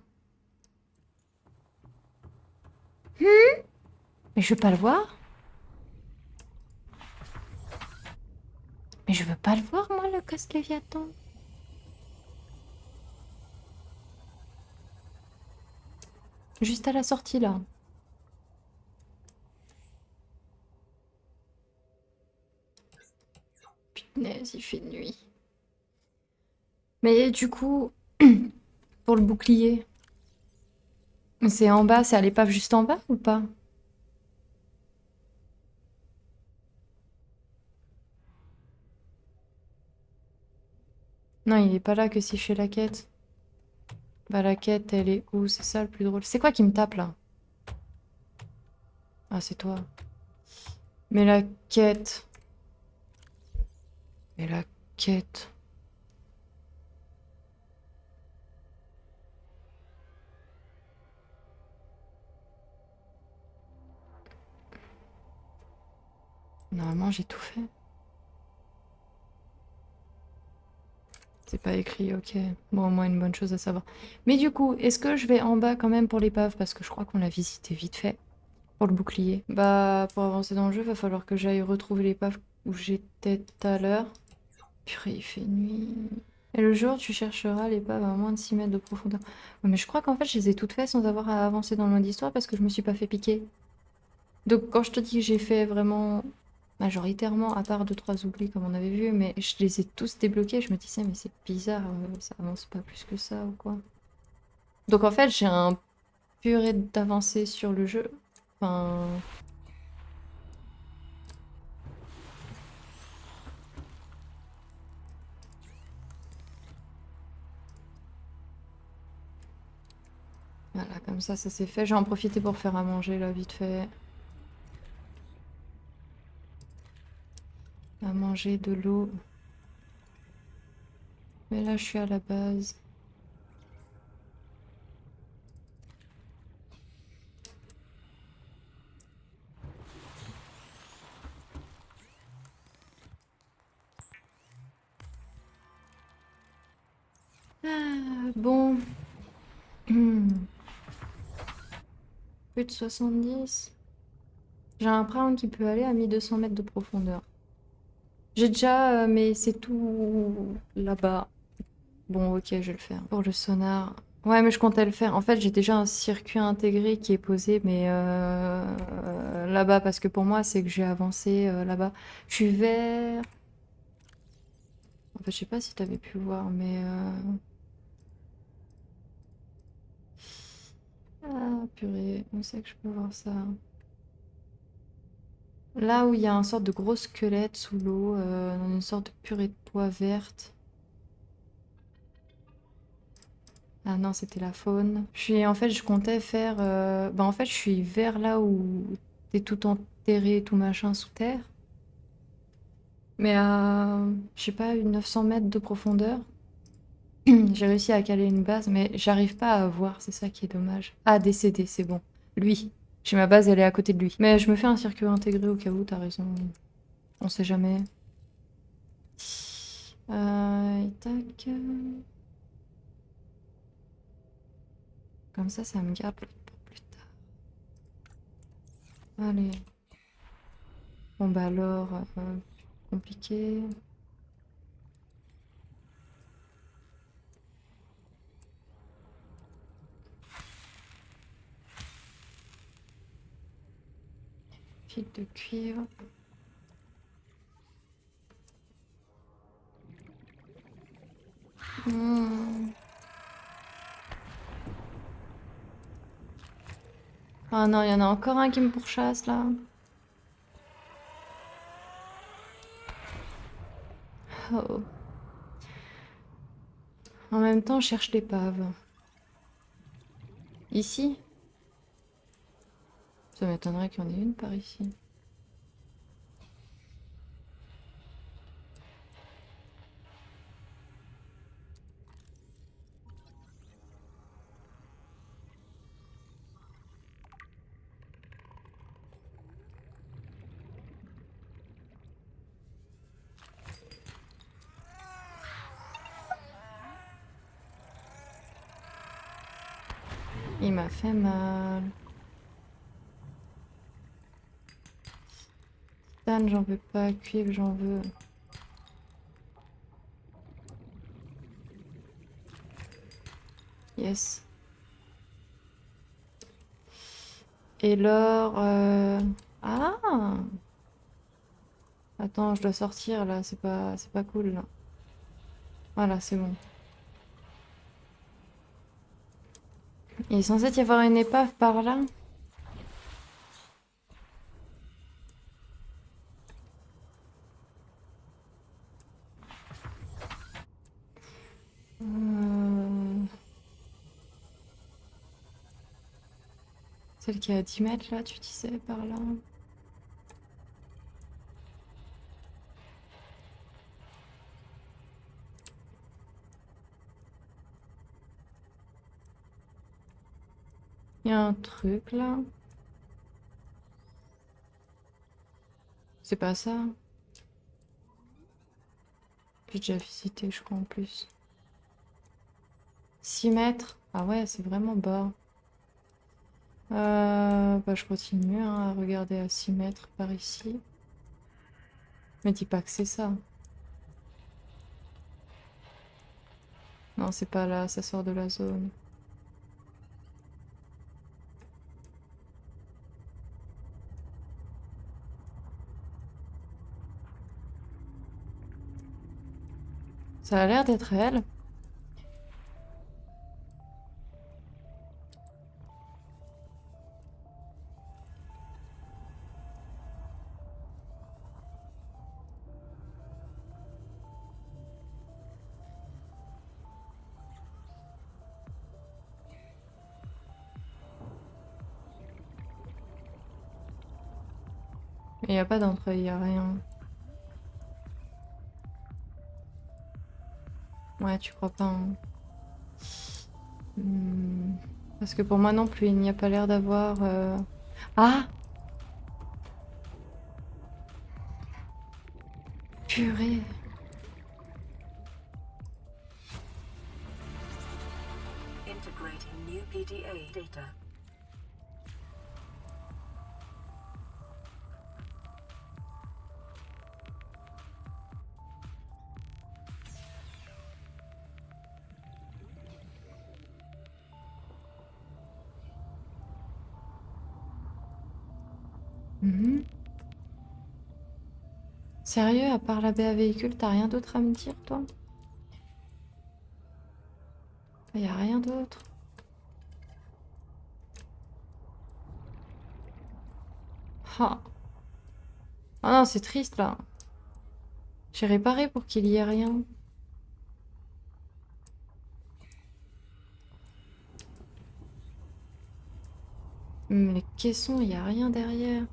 Mais je veux pas le voir. Mais je veux pas le voir moi le Ghost Léviathan. Juste à la sortie là. Punaise, il fait nuit. Mais du coup, pour le bouclier, c'est en bas, c'est à l'épave juste en bas ou pas? Non, il est pas là que si je fais la quête. Bah la quête, elle est où? C'est ça le plus drôle. C'est quoi qui me tape là? Ah, c'est toi. Mais la quête. Mais la quête. Normalement, j'ai tout fait. C'est pas écrit, ok. Bon, au moins une bonne chose à savoir. Mais du coup, est-ce que je vais en bas quand même pour l'épave? Parce que je crois qu'on l'a visité vite fait. Pour le bouclier. Bah, pour avancer dans le jeu, va falloir que j'aille retrouver l'épave où j'étais tout à l'heure. Purée, il fait nuit. Et le jour, tu chercheras l'épave à moins de 6 mètres de profondeur. Ouais, mais je crois qu'en fait, je les ai toutes faites sans avoir à avancer dans le mode histoire parce que je me suis pas fait piquer. Donc, quand je te dis que j'ai fait vraiment majoritairement, à part 2-3 oublis comme on avait vu, mais je les ai tous débloqués, je me disais, mais c'est bizarre, ça avance pas plus que ça ou quoi. Donc, en fait, j'ai un purée d'avancée sur le jeu. Enfin. Voilà, comme ça c'est fait. J'ai en profité pour faire à manger là, vite fait. À manger, de l'eau. Mais là, je suis à la base. Ah, bon. Plus de 70. J'ai un prime qui peut aller à 1200 mètres de profondeur. J'ai déjà, mais c'est tout là-bas. Bon, ok, je vais le faire. Pour le sonar. Ouais, mais je comptais le faire. En fait, j'ai déjà un circuit intégré qui est posé, mais là-bas, parce que pour moi, c'est que j'ai avancé là-bas. Je suis vers... En fait, je sais pas si t'avais pu voir, mais... Ah, purée, où c'est que je peux voir ça? Là où il y a un sorte de gros squelette sous l'eau, dans une sorte de purée de pois verte. Ah non, c'était la faune. En fait, je comptais faire... Bah, en fait, je suis vers là où t'es tout enterré, tout machin sous terre. Mais à, je sais pas, 900 mètres de profondeur. J'ai réussi à caler une base, mais j'arrive pas à voir, c'est ça qui est dommage. Ah, décédé, c'est bon. Lui. J'ai ma base, elle est à côté de lui. Mais je me fais un circuit intégré au cas où, t'as raison. On sait jamais. Tac. Comme ça me garde pour plus tard. Allez. Bon bah alors, compliqué. Fil de cuivre. Hmm. Ah non, il y en a encore un qui me pourchasse là. Oh. En même temps, je cherche l'épave. Ici? Ça m'étonnerait qu'il y en ait une par ici. Il m'a fait mal. Titane, j'en veux pas. Cuivre, j'en veux. Yes. Et l'or... Ah! Attends, je dois sortir là, c'est pas cool là. Voilà, c'est bon. Il est censé y avoir une épave par là? Euh, Celle qui est à 10 mètres là, tu disais, par là. Il y a un truc là. C'est pas ça. J'ai déjà visité, je crois, en plus. 6 mètres. Ah ouais, c'est vraiment bas. Bah, je continue hein, à regarder à 6 mètres par ici. Mais dis pas que c'est ça. Non, c'est pas là, ça sort de la zone. Ça a l'air d'être elle. Il n'y a pas d'entrée, il n'y a rien. Ouais, tu crois pas, hein. Parce que pour moi non plus, il n'y a pas l'air d'avoir... Ah! Purée! Integrating new PDA data. Mhm. Sérieux, à part la baie à véhicule, t'as rien d'autre à me dire, toi? Y a rien d'autre. Ah. Ah non, c'est triste, là. J'ai réparé pour qu'il y ait rien. Les caissons, y a rien derrière.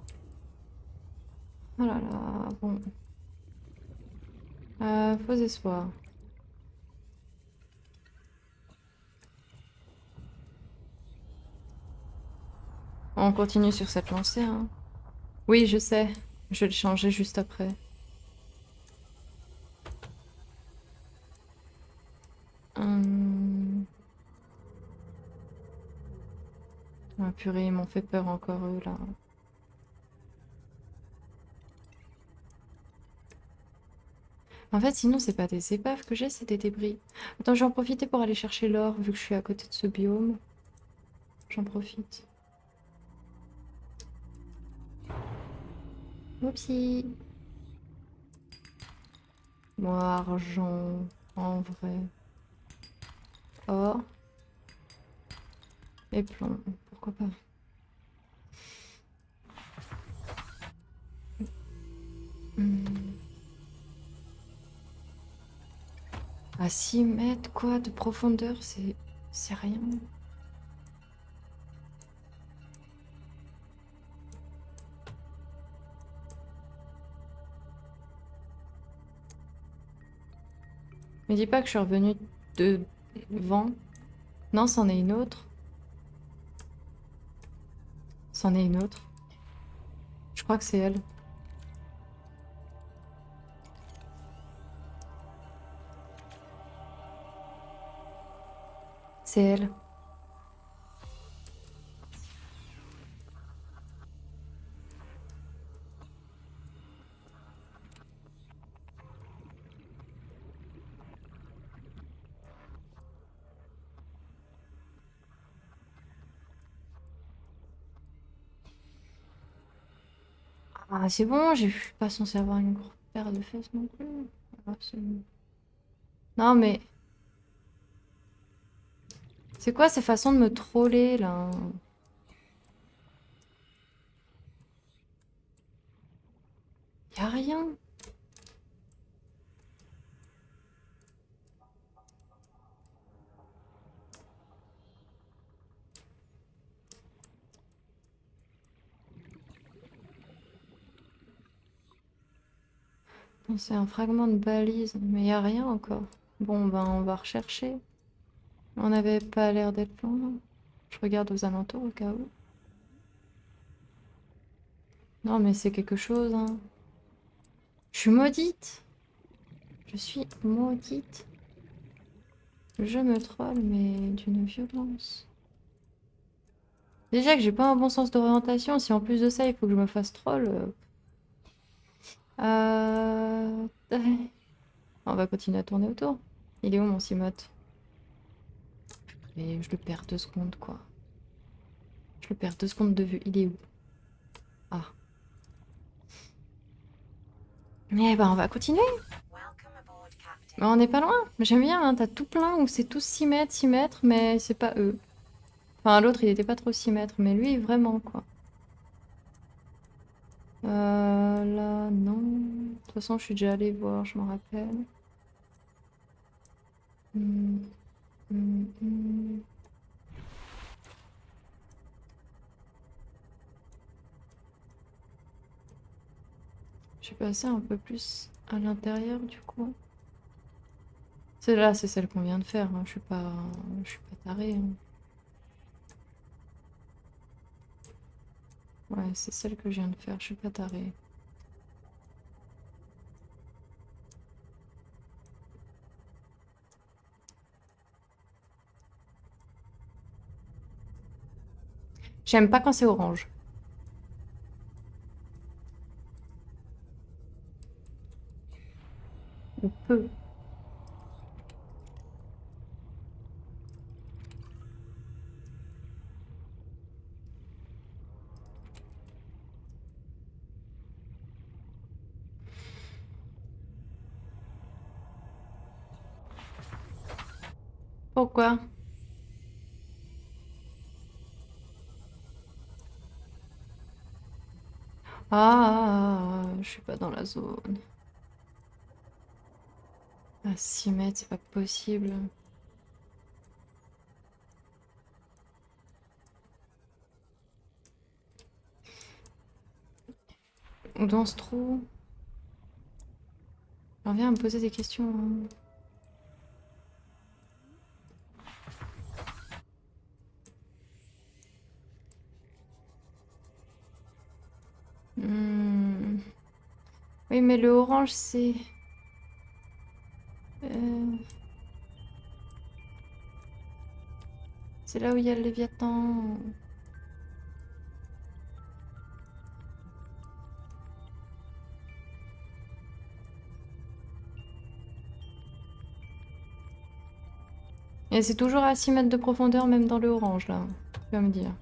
Oh là là, bon. Faux espoir. On continue sur cette lancée, hein. Oui, je sais. Je vais le changer juste après. Hum. Ah purée, ils m'ont fait peur encore eux, là. En fait, sinon, c'est pas des épaves que j'ai, c'est des débris. Attends, je vais en profiter pour aller chercher l'or, vu que je suis à côté de ce biome. J'en profite. Oupsie. Moi, argent, en vrai. Or. Et plomb, pourquoi pas. Hmm. À 6 mètres, quoi, de profondeur, c'est rien. Me dis pas que je suis revenue devant. Non, c'en est une autre. C'en est une autre. Je crois que c'est elle. C'est elle. Ah, c'est bon, je suis pas censée avoir une grosse paire de fesses non plus. Ah, c'est bon. Non, mais c'est quoi ces façons de me troller là? Y a rien. Non, c'est un fragment de balise, mais y a rien encore. Bon, ben, on va rechercher. On n'avait pas l'air d'être loin. Je regarde aux alentours au cas où. Non, mais c'est quelque chose, hein. Je suis maudite. Je suis maudite. Je me troll, mais d'une violence. Déjà que j'ai pas un bon sens d'orientation, si en plus de ça, il faut que je me fasse troll. Euh... On va continuer à tourner autour. Il est où mon Simote? Mais je le perds 2 secondes, quoi. Je le perds 2 secondes de vue. Il est où? Ah. Mais ben, on va continuer. Mais on n'est pas loin. J'aime bien, hein, t'as tout plein où c'est tous 6 mètres, mais c'est pas eux. Enfin, l'autre, il était pas trop 6 mètres, mais lui, vraiment, quoi. Là, non. De toute façon, je suis déjà allée voir, je m'en rappelle. Hmm, hmm. Je vais passer un peu plus à l'intérieur du coup. Celle-là, c'est celle qu'on vient de faire. Hein. Je suis pas tarée. Hein. Ouais, c'est celle que je viens de faire. Je suis pas tarée. J'aime pas quand c'est orange. Ou peu. Pourquoi? Je suis pas dans la zone. À 6 mètres, c'est pas possible. Ou dans ce trou. J'en viens à me poser des questions. Hein. Hmm. Oui, mais le orange, c'est... C'est là où il y a le Léviathan. Et c'est toujours à 6 mètres de profondeur, même dans le orange, là. Tu vas me dire.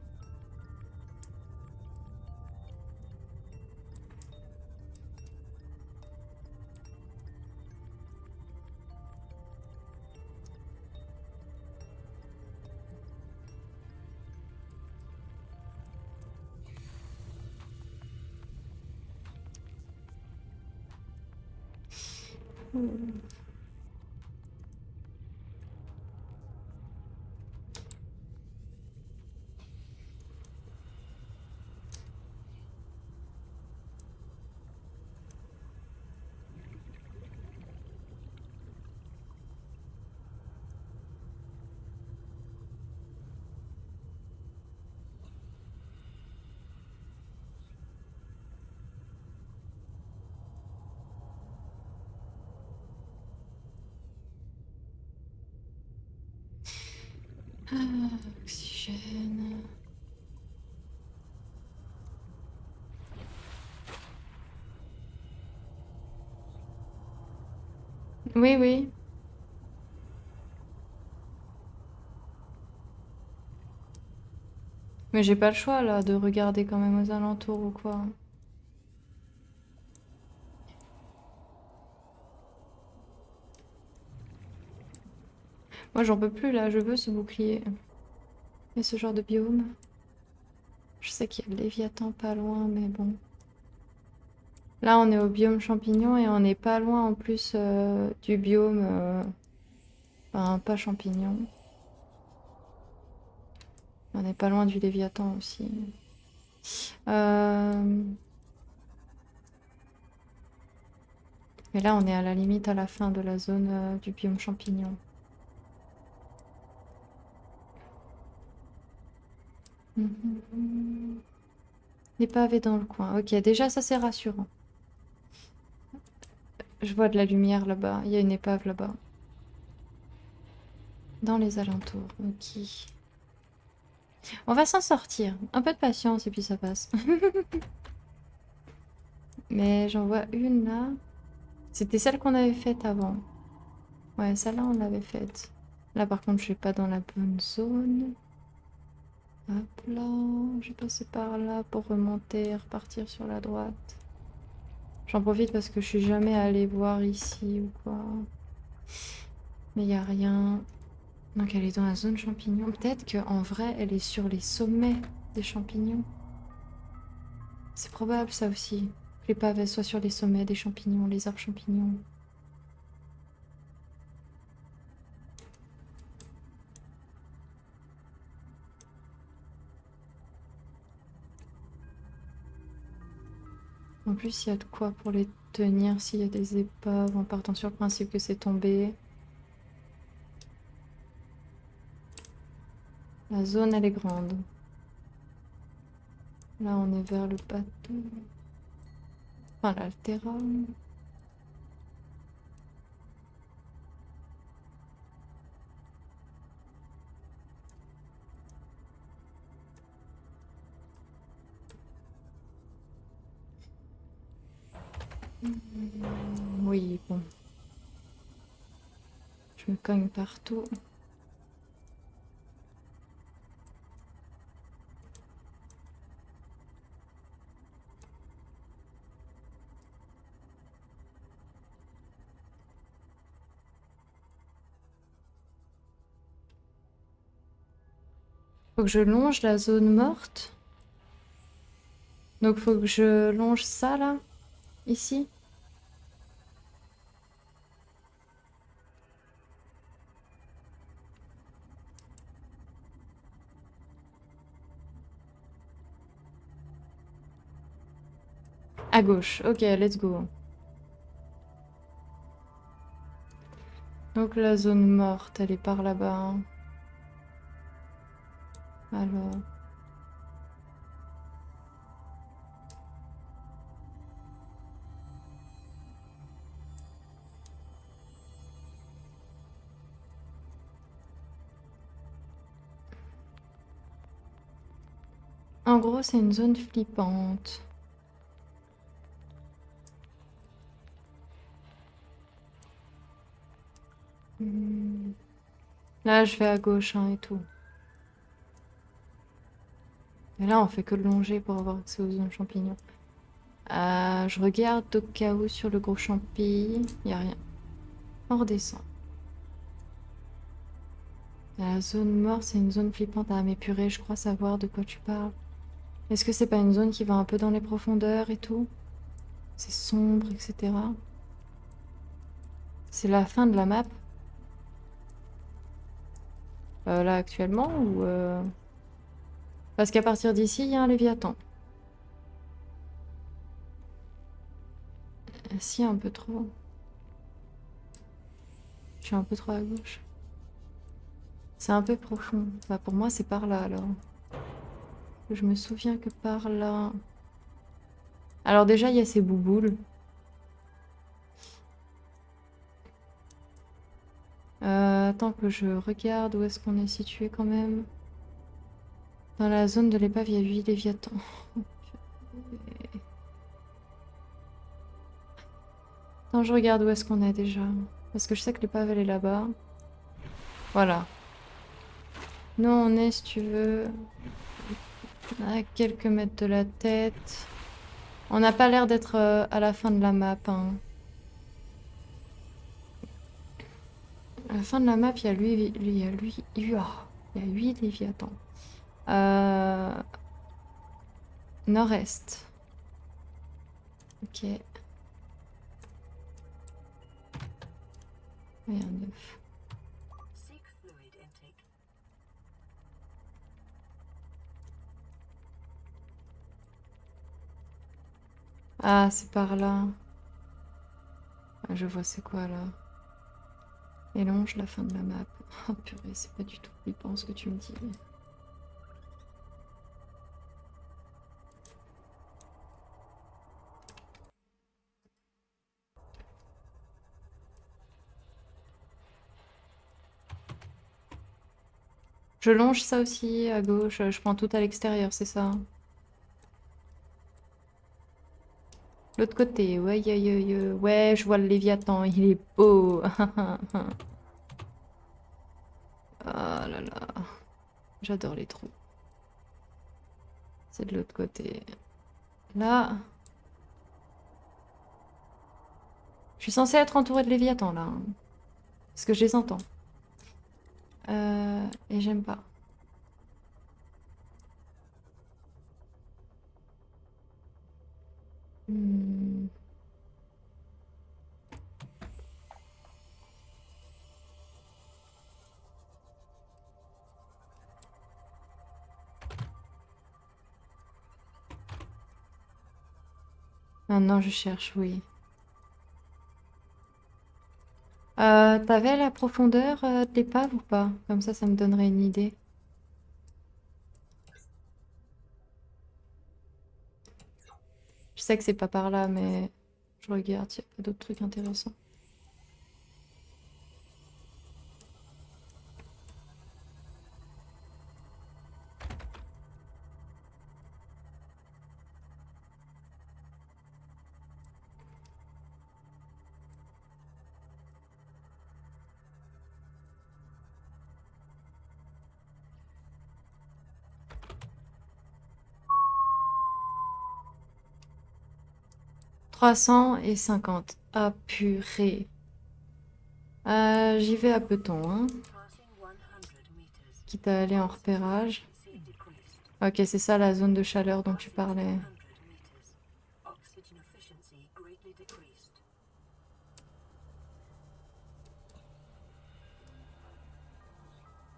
Oxygène. Oui, oui. Mais j'ai pas le choix, là, de regarder quand même aux alentours ou quoi. Moi, j'en peux plus, là. Je veux ce bouclier. Et ce genre de biome. Je sais qu'il y a le Léviathan pas loin, mais bon. Là, on est au biome champignon et on n'est pas loin en plus du biome... Enfin, pas champignon. On n'est pas loin du Léviathan aussi. Mais là, on est à la limite à la fin de la zone du biome champignon. Les pavés dans le coin. Ok, déjà, ça c'est rassurant. Je vois de la lumière là-bas. Il y a une épave là-bas. Dans les alentours. Ok. On va s'en sortir. Un peu de patience et puis ça passe. Mais j'en vois une là. C'était celle qu'on avait faite avant. Ouais, celle-là, on l'avait faite. Là, par contre, je suis pas dans la bonne zone. Hop là. Je vais passer par là pour remonter et repartir sur la droite. J'en profite parce que je suis jamais allée voir ici ou quoi. Mais il n'y a rien. Donc elle est dans la zone champignon. Peut-être qu'en vrai, elle est sur les sommets des champignons. C'est probable ça aussi. Que l'épave soit sur les sommets des champignons, les arbres champignons. En plus, il y a de quoi pour les tenir s'il y a des épaves, en partant sur le principe que c'est tombé. La zone, elle est grande. Là, on est vers le bateau. Enfin, l'Altera. Oui, bon. Je me cogne partout. Faut que je longe la zone morte. Donc faut que je longe ça là, ici. À gauche, ok, let's go. Donc la zone morte, elle est par là-bas. Alors... En gros, c'est une zone flippante. Là, je vais à gauche hein, et tout. Et là, on fait que le longer pour avoir accès aux zones champignons. Je regarde au cas où sur le gros champi. Y a rien. On redescend. La zone morte, c'est une zone flippante. Ah, mais purée, je crois savoir de quoi tu parles. Est-ce que c'est pas une zone qui va un peu dans les profondeurs et tout? C'est sombre, etc. C'est la fin de la map? Là, actuellement, ou... Parce qu'à partir d'ici, il y a un Léviathan. Si, un peu trop. Je suis un peu trop à gauche. C'est un peu profond. Bah, pour moi, c'est par là, alors. Je me souviens que par là... Alors déjà, il y a ces bouboules. Attends que je regarde où est-ce qu'on est situé quand même. Dans la zone de l'épave, il y a 8 Léviathans. Attends, je regarde où est-ce qu'on est déjà. Parce que je sais que l'épave, elle est là-bas. Voilà. Nous, on est, si tu veux, à quelques mètres de la tête. On n'a pas l'air d'être à la fin de la map. Hein. À la fin de la map, il y a il y a 8 Léviathans. Nord-est. Ok. Il y a un 9. Seek fluid intake. Ah, c'est par là. Ah, je vois c'est quoi là. Et longe la fin de la map. Oh purée, c'est pas du tout flippant ce que tu me dis. Je longe ça aussi à gauche. Je prends tout à l'extérieur, c'est ça? L'autre côté, ouais, ouais, je vois le Léviathan, il est beau. Ah là là, j'adore les trous. C'est de l'autre côté. Là, je suis censée être entourée de Léviathan là, hein, parce que je les entends. Et j'aime pas. Hmm. Maintenant, je cherche, oui. T'avais la profondeur de l'épave ou pas? Comme ça me donnerait une idée. Je sais que c'est pas par là, mais je regarde s'il n'y a pas d'autres trucs intéressants. « 350. Ah purée. J'y vais à peton, hein. Passing 100 meters. Quitte à aller en repérage. Efficiency decreased. Ok, c'est ça la zone de chaleur dont tu Passing 200 parlais. meters. Oxygen efficiency greatly decreased.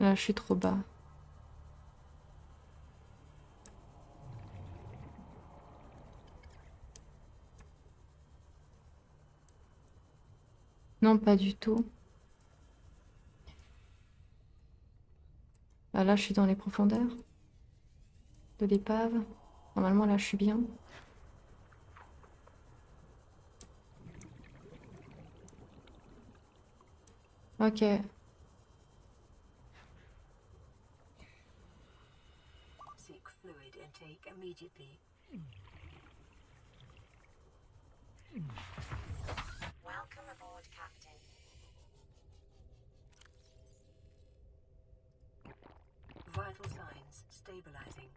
Là, je suis trop bas. Non, pas du tout. Ah, là, je suis dans les profondeurs de l'épave. Normalement, là, je suis bien. Ok. Seek fluid intake immediately. Welcome aboard, Captain. Vital signs stabilizing.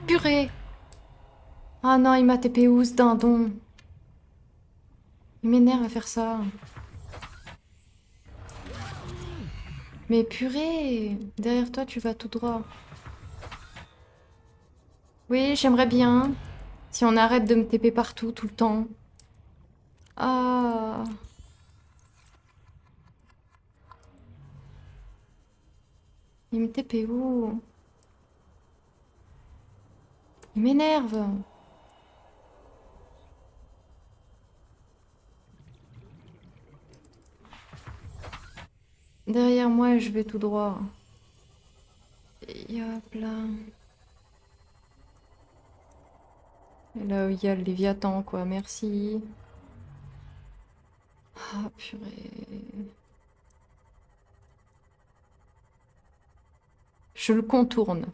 Purée! Ah non, il m'a TP où ce dindon? Il m'énerve à faire ça. Mais purée! Derrière toi, tu vas tout droit. Oui, j'aimerais bien. Si on arrête de me TP partout, tout le temps. Ah! Il me TP où? Il m'énerve. Derrière moi, je vais tout droit. Et hop là. Et là où il y a le Léviathan, quoi. Merci. Ah, purée. Je le contourne.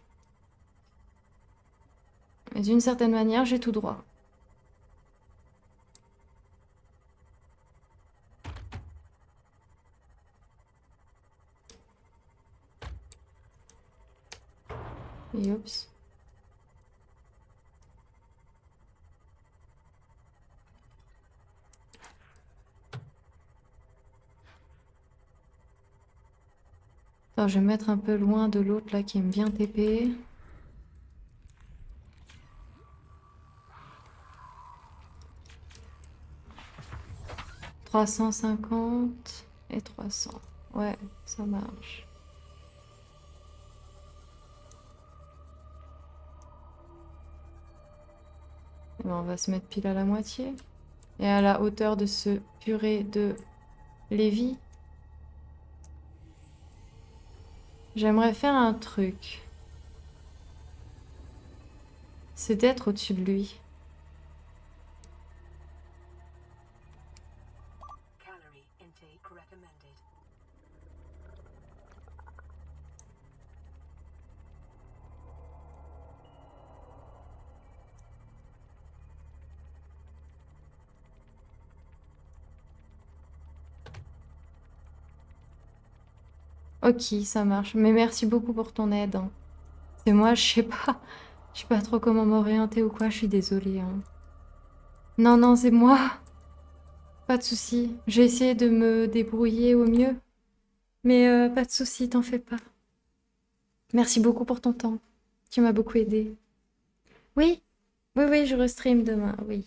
Mais d'une certaine manière, j'ai tout droit. Et oups. Attends, je vais me mettre un peu loin de l'autre là qui aime bien TP. « 350 et 300. Ouais, ça marche. Et ben, on va se mettre pile à la moitié. Et à la hauteur de ce purée de Lévi. J'aimerais faire un truc. C'est d'être au-dessus de lui. Calorie intake recommended. Ok, ça marche. Mais merci beaucoup pour ton aide, hein. C'est moi, je sais pas trop comment m'orienter ou quoi, je suis désolée, hein. Non, non, c'est moi. Pas de souci. J'ai essayé de me débrouiller au mieux. Mais pas de souci, t'en fais pas. Merci beaucoup pour ton temps. Tu m'as beaucoup aidé. Oui, oui, oui, je restream demain, oui.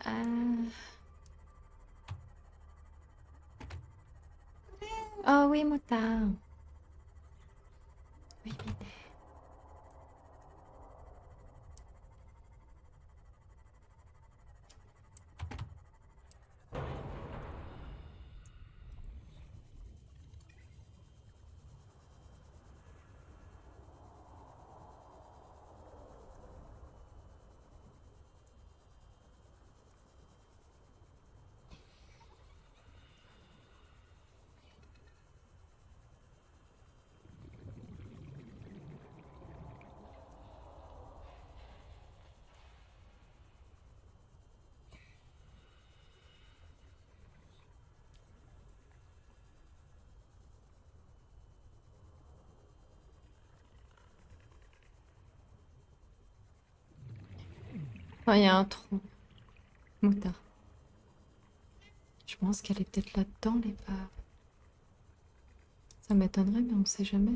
Euh, Oh oui, motard. Oui, oui. Oh, il y a un trou. Motard. Je pense qu'elle est peut-être là-dedans, l'épave. Ça m'étonnerait, mais on sait jamais.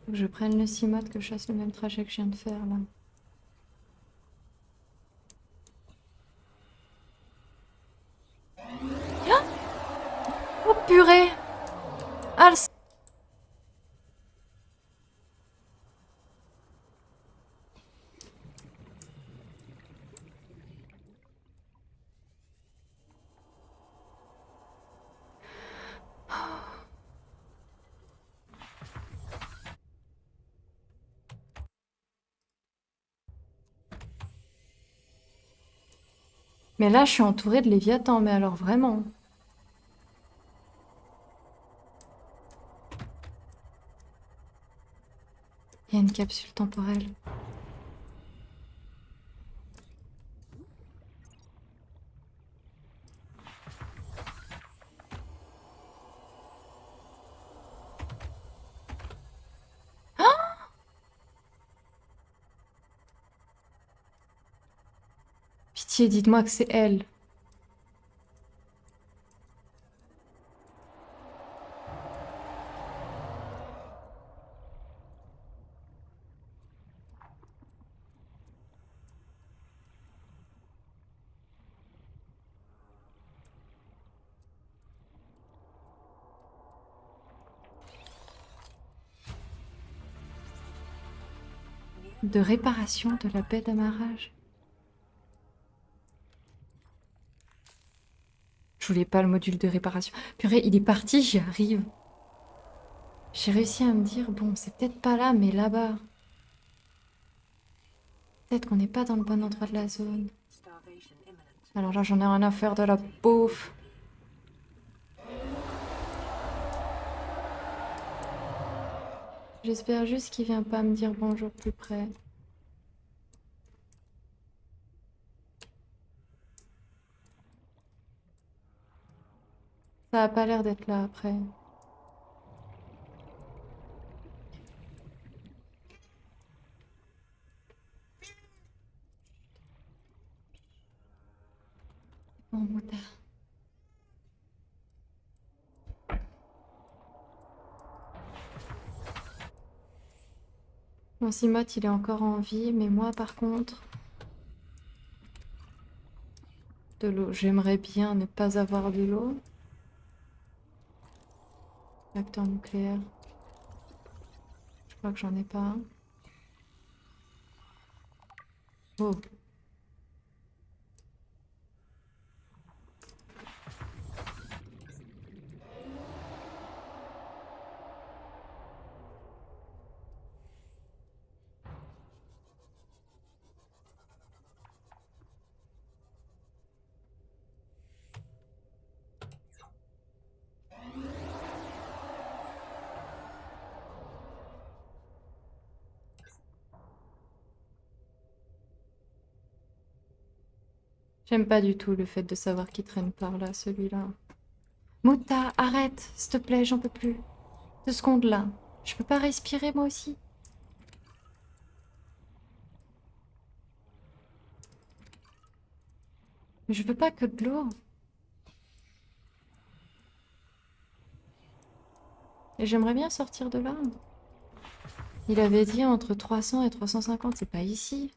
Faut que je prenne le 6 modes, que je fasse le même trajet que je viens de faire, là. Oh purée! Ah, mais là, je suis entourée de Léviathan, mais alors vraiment. Il y a une capsule temporelle. Pitié, dites-moi que c'est elle. De réparation de la baie d'amarrage. Je voulais pas le module de réparation. Purée, il est parti, j'y arrive. J'ai réussi à me dire, bon, c'est peut-être pas là, mais là-bas. Peut-être qu'on n'est pas dans le bon endroit de la zone. Starvation imminent. Alors là, j'en ai rien à faire de la bouffe. J'espère juste qu'il vient pas me dire bonjour plus près. Ça a pas l'air d'être là après. Bon, motard. Mon Simote, il est encore en vie, mais moi, par contre... De l'eau. J'aimerais bien ne pas avoir de l'eau. Réacteur nucléaire. Je crois que j'en ai pas un. Oh. J'aime pas du tout le fait de savoir qu'il traîne par là, celui-là. Mota, arrête, s'il te plaît, j'en peux plus. 2 secondes là. Je peux pas respirer moi aussi. Mais je veux pas que de l'eau. Et j'aimerais bien sortir de là. Il avait dit entre 300 et 350, c'est pas ici.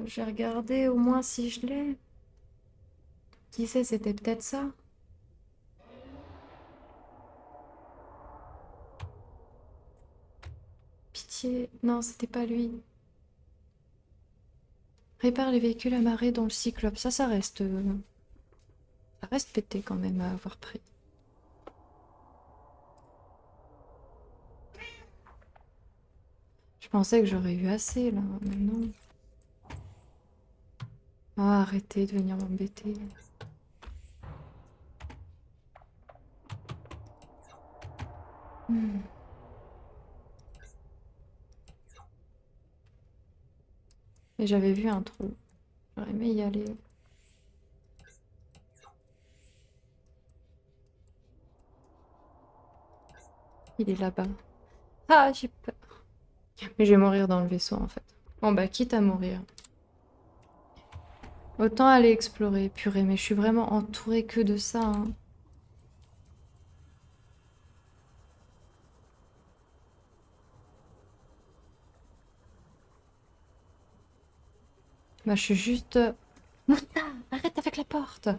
J'ai regardé au moins si je l'ai. Qui sait, c'était peut-être ça. Pitié. Non, c'était pas lui. Répare les véhicules amarrés dans le cyclope. Ça reste... ça reste pété quand même à avoir pris. Je pensais que j'aurais eu assez là, mais non. Ah, arrêtez de venir m'embêter. Hmm. Et j'avais vu un trou. J'aurais aimé y aller. Il est là-bas. Ah, j'ai peur. Mais je vais mourir dans le vaisseau en fait. Bon bah quitte à mourir. Autant aller explorer. Purée, mais je suis vraiment entourée que de ça, hein. Bah je suis juste... Mouta, arrête avec la porte.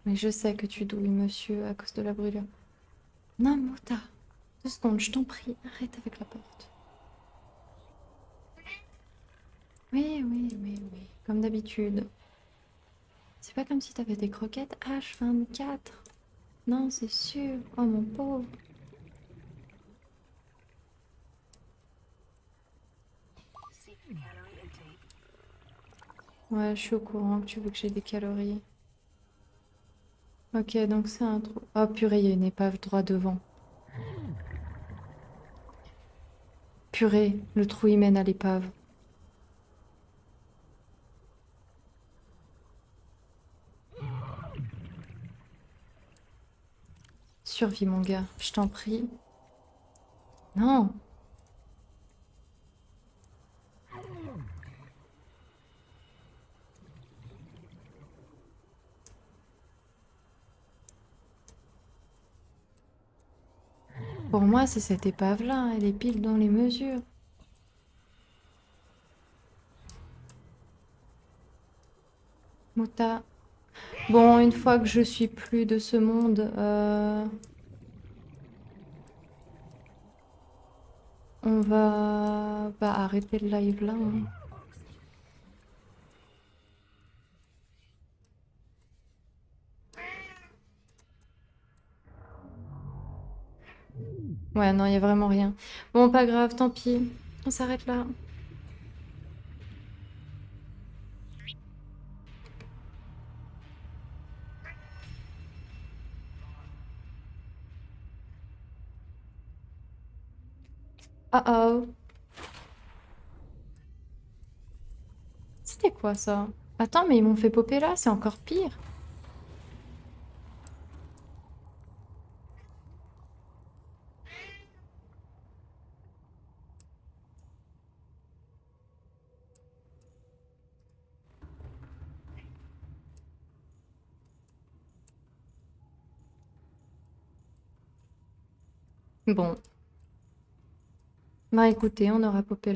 Mais je sais que tu douilles, monsieur, à cause de la brûlure. Non, Mouta. 2 secondes, je t'en prie, arrête avec la porte. Oui, oui, oui, oui, comme d'habitude. C'est pas comme si t'avais des croquettes H24. Non, c'est sûr. Oh mon pauvre. Seek calorie intake. Ouais, je suis au courant que tu veux que j'ai des calories. Ok, donc c'est un trou. Oh purée, il y a une épave droit devant. Purée, le trou il mène à l'épave. Survie, mon gars, je t'en prie. Non. Pour moi, c'est cette épave-là. Elle est pile dans les mesures. Mouta. Bon, une fois que je suis plus de ce monde, on va bah, arrêter le live là, hein. Ouais, non, il y a vraiment rien. Bon, pas grave, tant pis. On s'arrête là. Oh oh. C'était quoi ça? Attends, mais ils m'ont fait popper là, c'est encore pire. Bon. Bah écoutez, on aura popé là.